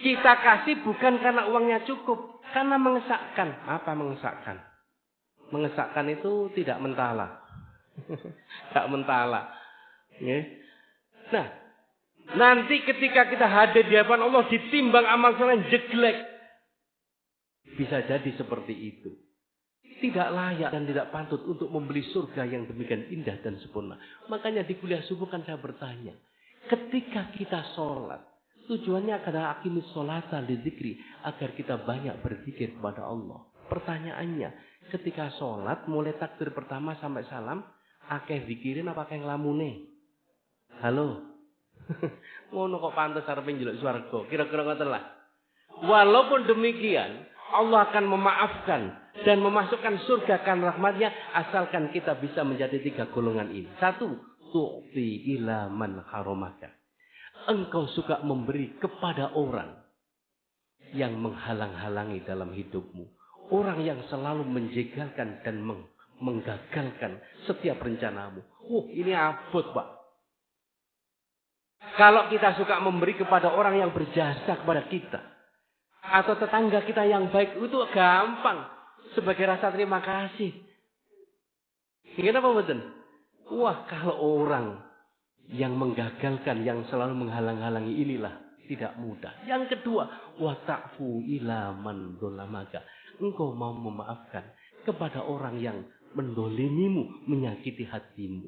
Kita kasih bukan karena uangnya cukup, karena mengesakkan. Apa mengesakkan? Mengesakkan itu tidak mentala. Tak mentala. Nah, nanti ketika kita hadir di hadapan Allah ditimbang amal soleh jelek, bisa jadi seperti itu. Tidak layak dan tidak pantut untuk membeli surga yang demikian indah dan sempurna. Makanya di kuliah subuh kan saya bertanya, ketika kita sholat, tujuannya adalah aqimis sholata lidzikri, agar kita banyak berzikir kepada Allah. Pertanyaannya, ketika sholat mulai takbir pertama sampai salam, akeh zikirin apa akeh nglamune? Halo. Ngono kok pantes arepe njeluk swarga. Kira-kira ngoten lah. Walaupun demikian, Allah akan memaafkan dan memasukkan surga karena rahmatnya, asalkan kita bisa menjadi 3 golongan ini. 1, tu'ti ila man haramaka. Engkau suka memberi kepada orang yang menghalang-halangi dalam hidupmu. Orang yang selalu menjegalkan dan menggagalkan setiap rencanamu. Ini abot, Pak. Kalau kita suka memberi kepada orang yang berjasa kepada kita, atau tetangga kita yang baik, itu gampang. Sebagai rasa terima kasih. Kenapa betul? Wah, kalau orang yang menggagalkan, yang selalu menghalang-halangi, inilah tidak mudah. Yang kedua, wa ta'fu ila man dolamaka. Engkau mau memaafkan kepada orang yang mendolimimu, menyakiti hatimu.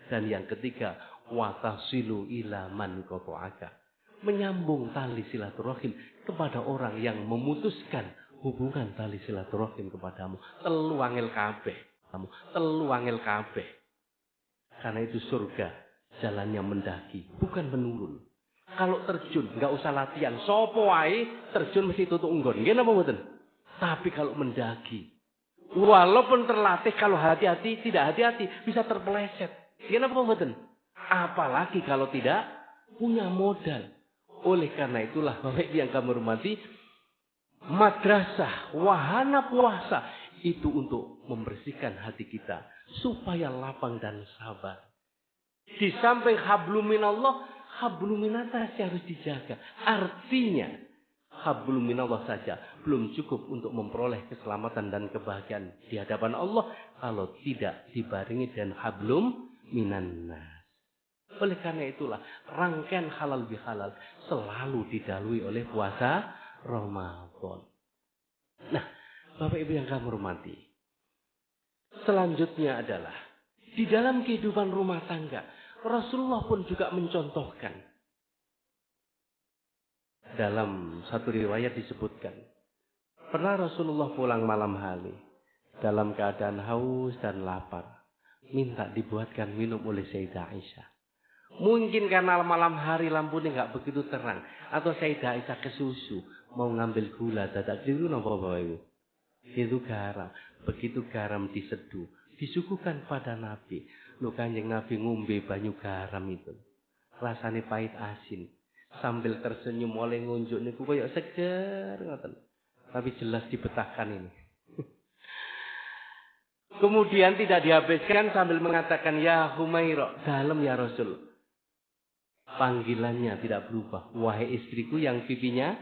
Dan yang ketiga, wa tasilu ila man qata'aka. Menyambung tali silaturahim kepada orang yang memutuskan hubungan tali silaturahim kepadamu. Telu angel kabeh. Telu angel kabeh. Karena itu surga jalannya mendaki, bukan menurun. Kalau terjun enggak usah latihan. Sopo wae terjun mesti tutuk nggon. Nggih napa mboten? Tapi kalau mendaki, walaupun terlatih, kalau hati-hati, tidak hati-hati, bisa terpeleset. Nggih napa mboten? Apalagi kalau tidak punya modal. Oleh karena itulah Bapak yang kami hormati, madrasah, wahana puasa itu untuk membersihkan hati kita supaya lapang dan sabar. Di samping hablum minallah, hablum minatas harus dijaga. Artinya hablum minallah saja belum cukup untuk memperoleh keselamatan dan kebahagiaan di hadapan Allah kalau tidak dibarengi dengan hablum minannas. Oleh karena itulah rangkaian halal bihalal selalu didahului oleh puasa Ramadan. Nah, Bapak Ibu yang kami hormati, selanjutnya adalah di dalam kehidupan rumah tangga, Rasulullah pun juga mencontohkan. Dalam satu riwayat disebutkan, Pernah Rasulullah pulang malam hari dalam keadaan haus dan lapar, minta dibuatkan minum oleh Sayyidah Aisyah. Mungkin karena malam hari lampunya nggak begitu terang, atau Sayyidah Aisyah kesusu mau ngambil gula, dadak dulu nopo bawa ibu. Itu garam, begitu garam diseduh, disuguhkan pada Nabi. Lu Kanjeng Nabi ngombe banyu garam itu, rasanya pahit asin, sambil tersenyum oleh ngunjuk niku koyo seger ngoten. Tapi jelas dibetahkan ini. Kemudian tidak dihabiskan sambil mengatakan, ya Humairah, dalam ya Rasul. Panggilannya tidak berubah. Wahai istriku yang pipinya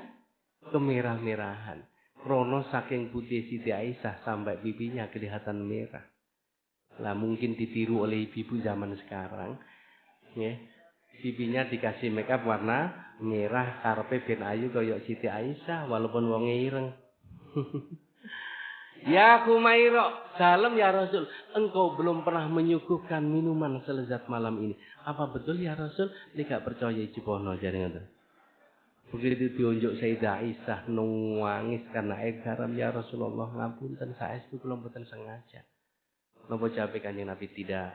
kemerah-merahan. Krono saking putih Siti Aisyah sampai pipinya kelihatan merah. Lah mungkin ditiru oleh ibu zaman sekarang. Ya. Pipinya dikasih makeup warna merah, karepe ben ayu koyok Siti Aisyah walaupun wonge ireng. Ya Humairah, salam ya Rasul, engkau belum pernah menyuguhkan minuman selezat malam ini. Apa betul ya Rasul? Tidak percaya cipono jaringan. Begitu diunjuk Sayyidah Aisyah nangis karena air garam, ya Rasulullah ngapunten saestu kula mboten sengaja. Napa jawabe Kanjeng Nabi? Tidak.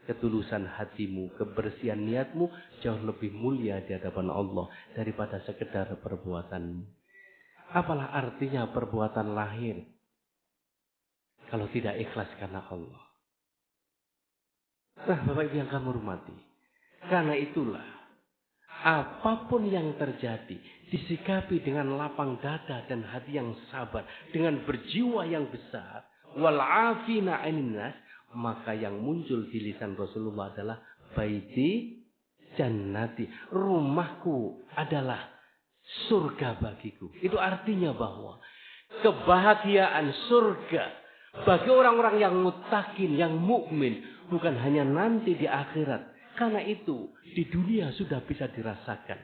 Ketulusan hatimu, kebersihan niatmu jauh lebih mulia di hadapan Allah daripada sekedar perbuatanmu. Apalah artinya perbuatan lahir kalau tidak ikhlas karena Allah? Nah, Bapak Ibu yang kami hormati, karena itulah apapun yang terjadi disikapi dengan lapang dada dan hati yang sabar, dengan berjiwa yang besar, wal afina 'anil nas, maka yang muncul di lisan Rasulullah adalah baiti jannati, rumahku adalah surga bagiku. Itu artinya bahwa kebahagiaan surga bagi orang-orang yang muttaqin, yang mukmin, bukan hanya nanti di akhirat. Karena itu di dunia sudah bisa dirasakan.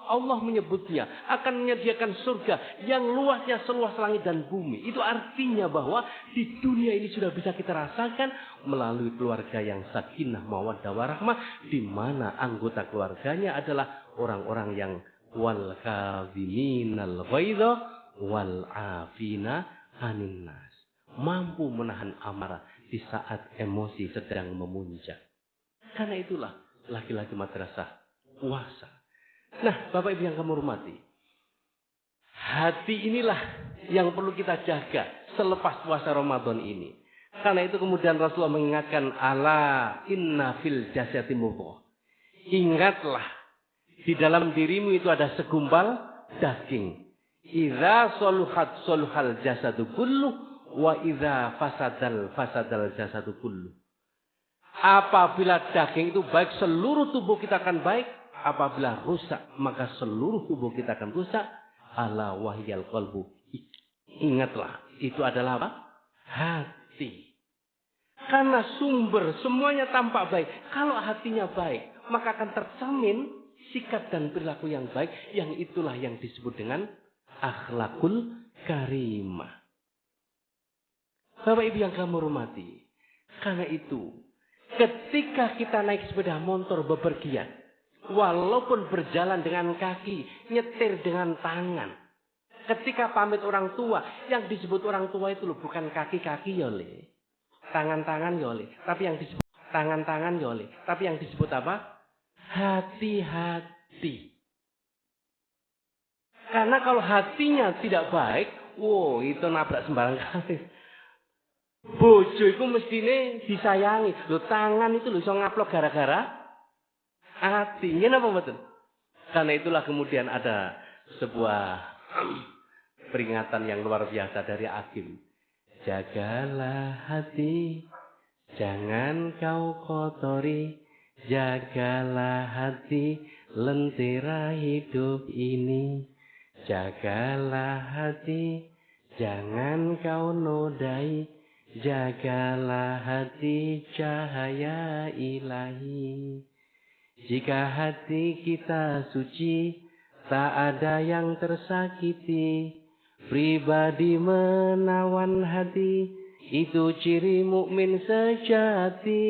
Allah menyebutnya akan menyediakan surga yang luasnya seluas langit dan bumi. Itu artinya bahwa di dunia ini sudah bisa kita rasakan melalui keluarga yang sakinah, mawaddah, warahmah, di mana anggota keluarganya adalah orang-orang yang wal kadhiminal ghaidha wal afina 'anil nas, mampu menahan amarah di saat emosi sedang memuncak. Karena itulah laki-laki madrasah puasa. Nah, Bapak Ibu yang kami hormati, hati inilah yang perlu kita jaga selepas puasa Ramadan ini. Karena itu kemudian Rasulullah mengingatkan, ala inna fil jasati mudghah. Ingatlah, di dalam dirimu itu ada segumpal daging. Idza saluhat saluhal jasadu kullu wa idza fasadal jasadu kullu. Apabila daging itu baik, seluruh tubuh kita akan baik. Apabila rusak, maka seluruh tubuh kita akan rusak. Ala wahyal qalbu. Ingatlah, itu adalah apa? Hati. Karena sumber semuanya tampak baik. Kalau hatinya baik, maka akan tercermin sikap dan perilaku yang baik, yang itulah yang disebut dengan akhlakul karimah. Bapak Ibu yang kami hormati, karena itu ketika kita naik sepeda motor bepergian, walaupun berjalan dengan kaki, nyetir dengan tangan, ketika pamit orang tua, yang disebut orang tua itu loh, bukan kaki-kaki ya le, tangan-tangan ya le, tapi yang disebut tangan-tangan ya le, tapi yang disebut apa? Hati-hati. Karena kalau hatinya tidak baik, wow, itu nabrak sembarang kali. Bojo itu mestine disayangi. Loh, tangan itu loh iso ngaplok gara-gara hati. Ngene apa betul? Karena itulah kemudian ada sebuah peringatan yang luar biasa dari Hakim. Jagalah hati, jangan kau kotori. Jagalah hati, lentera hidup ini. Jagalah hati, jangan kau nodai. Jagalah hati, cahaya ilahi. Jika hati kita suci, tak ada yang tersakiti. Pribadi menawan hati, itu ciri mukmin sejati.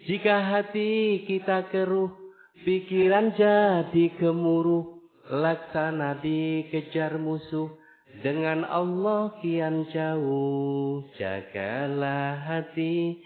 Jika hati kita keruh, pikiran jadi gemuruh, laksana dikejar musuh, dengan Allah kian jauh. Jagalah hati,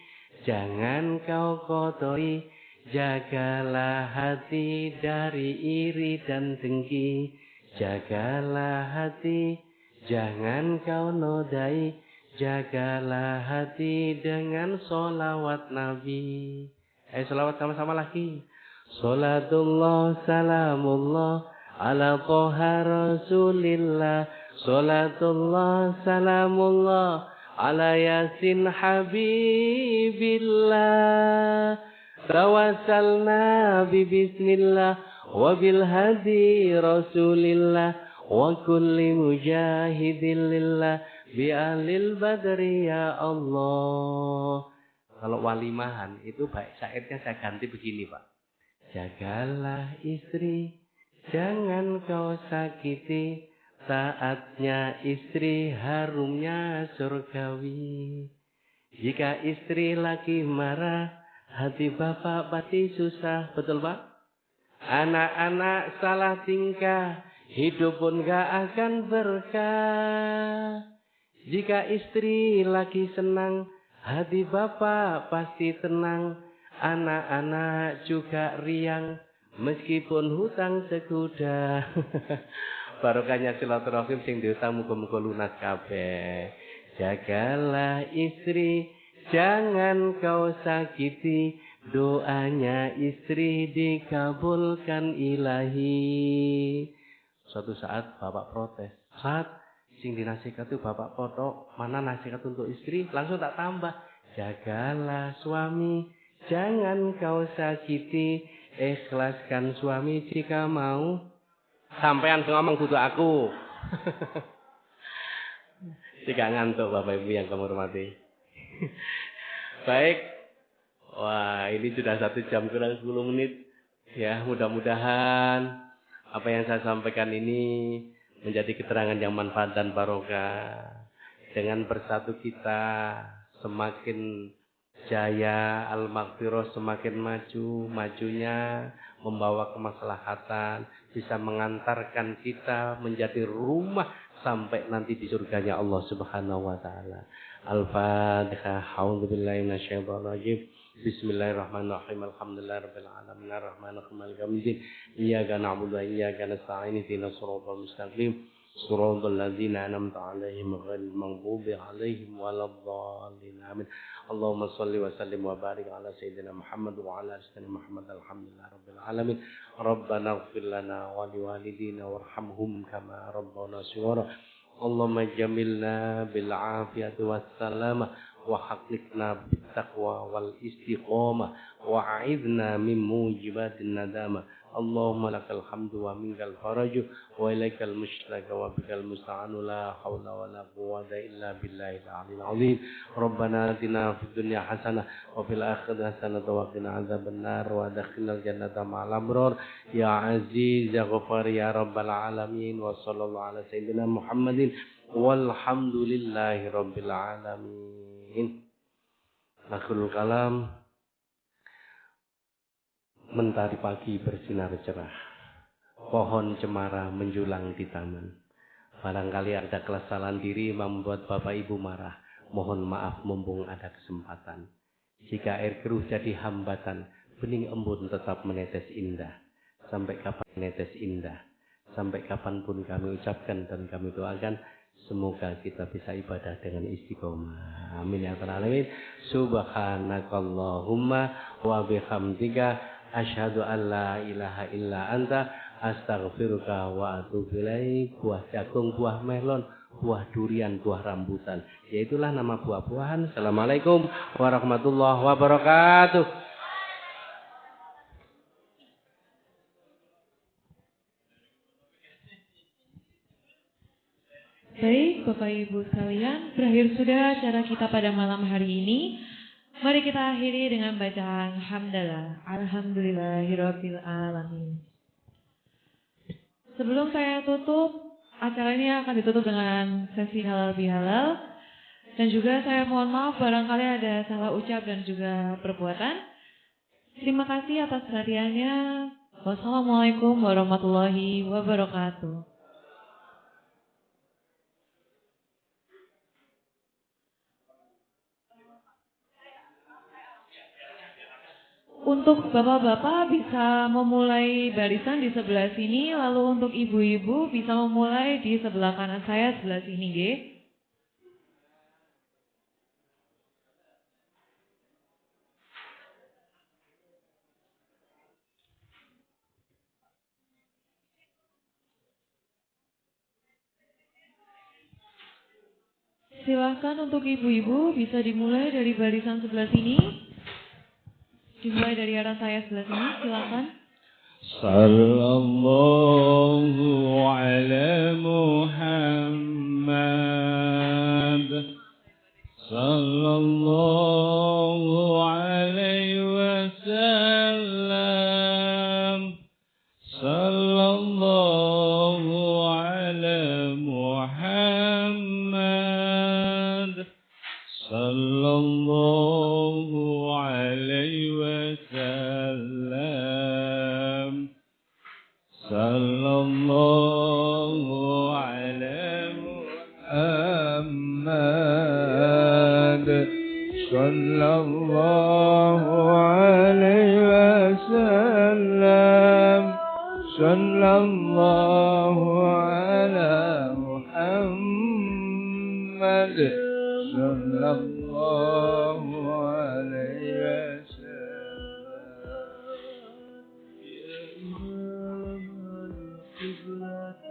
jangan kau kotori. Jagalah hati dari iri dan dengki. Jagalah hati, jangan kau nodai. Jagalah hati dengan sholawat Nabi. Sholawat sama-sama lagi. Sholatullah salamullah ala toha rasulillah. Sholatullah salamullah ala yasin habibillah. Tawassalna bismillah wa bil hadi rasulillah wa kulli mujahidin lillah bi ahlil badri ya Allah. Kalau walimahan itu baik syairnya saya ganti begini Pak. Jagalah istri, jangan kau sakiti. Saatnya istri harumnya surgawi. Jika istri lagi marah, hati bapak pasti susah. Betul Pak? Anak-anak salah tingkah, hidup pun gak akan berkah. Jika istri lagi senang, hati bapak pasti tenang. Anak-anak juga riang, meskipun hutang seguda. Barokahnya silaturahim sing diutang muga-muga lunas kabeh. Jagalah istri, jangan kau sakiti. Doanya istri dikabulkan ilahi. Suatu saat bapak protes. Saat sing dinasihat itu bapak foto, mana nasihat untuk istri? Langsung tak tambah. Jagalah suami, jangan kau sakiti. Ikhlaskan suami jika mau. Sampean ngomong kudu aku. Jika ngantuk Bapak Ibu yang kami hormati. Baik. Wah, ini sudah 1 jam kurang 10 menit. Ya, mudah-mudahan apa yang saya sampaikan ini menjadi keterangan yang manfaat dan barokah. Dengan bersatu kita semakin jaya, al-maghfirah semakin maju, majunya membawa kemaslahatan, bisa mengantarkan kita menjadi rumah sampai nanti di surganya Allah Subhanahu wa taala. Al-Fatihah. A'udzubillahi minasyaitonir rajim. Bismillahirrahmanirrahim. Alhamdulillahirabbil alamin arrahmanirrahim maliki yaumiddin. Iyyaka na'budu wa iyyaka nasta'in. Ihdinas siratal mustaqim. Siratal ladzina an'amta 'alaihim ghairil maghdubi 'alaihim waladdallin. Amin. Allahumma shalli wa sallim wa barik ala sayyidina Muhammad wa ala ali Muhammad. Alhamdulillahirabbil alamin. Rabbana ighfir lana wa liwalidina warhamhum kama rabbana shighara. Allahumma jamilna bil afiyati was salamah wa haqiqna bit taqwa wal istiqamah wa a'idna min mujibatin nadamah. Allahumma lakal hamdu wa minkal faraju wa ilaikal musyraka wa bikal musta'anu la hawla wa la quwwata illa billahil aliyyil azim. Rabbana atina fid dunya hasanah wa fil akhirati hasanah wa qina adzabannar wa adkhilnal jannata ma'al abrar ya aziz ya ghafar ya rabbal alamin. Wa sallallahu ala sayyidina Muhammadin walhamdulillahi rabbil alamin. Akhirul kalam. Mentari pagi bersinar cerah, pohon cemara menjulang di taman. Barangkali ada kesalahan diri membuat Bapak Ibu marah. Mohon maaf mumpung ada kesempatan. Jika air keruh jadi hambatan, bening embun tetap menetes indah. Sampai kapan menetes indah? Sampai kapanpun kami ucapkan dan kami doakan, semoga kita bisa ibadah dengan istiqomah. Amin ya rabbal alamin. Subhanakallahumma wa bihamdika asyhadu an la ilaha illa anta astaghfiruka wa atubu ilaik. Buah jagung, buah melon, buah durian, buah rambutan, yaitulah nama buah-buahan. Assalamualaikum warahmatullahi wabarakatuh. Baik, Bapak Ibu sekalian, berakhir sudah acara kita pada malam hari ini. Mari kita akhiri dengan bacaan hamdalah. Alhamdulillahirabbil alamin. Sebelum saya tutup, acara ini akan ditutup dengan sesi halal bihalal. Dan juga saya mohon maaf barangkali ada salah ucap dan juga perbuatan. Terima kasih atas perhatiannya. Wassalamualaikum warahmatullahi wabarakatuh. Untuk bapak-bapak bisa memulai barisan di sebelah sini, lalu untuk ibu-ibu bisa memulai di sebelah kanan saya, sebelah sini, nggih. Silahkan untuk ibu-ibu bisa dimulai dari barisan sebelah sini. Dimulai dari arah saya sebelah sini, silakan. Sallallahu ala Muhammad. Sallallahu alaihi wasallam. Sallallahu ala Muhammad. Sallallahu alaihi wasallam. Sallallahu ala Muhammad. Sallallahu alaihi wasallam. Sallallahu ala Muhammad. Sallallahu alaihi wasallam. Ya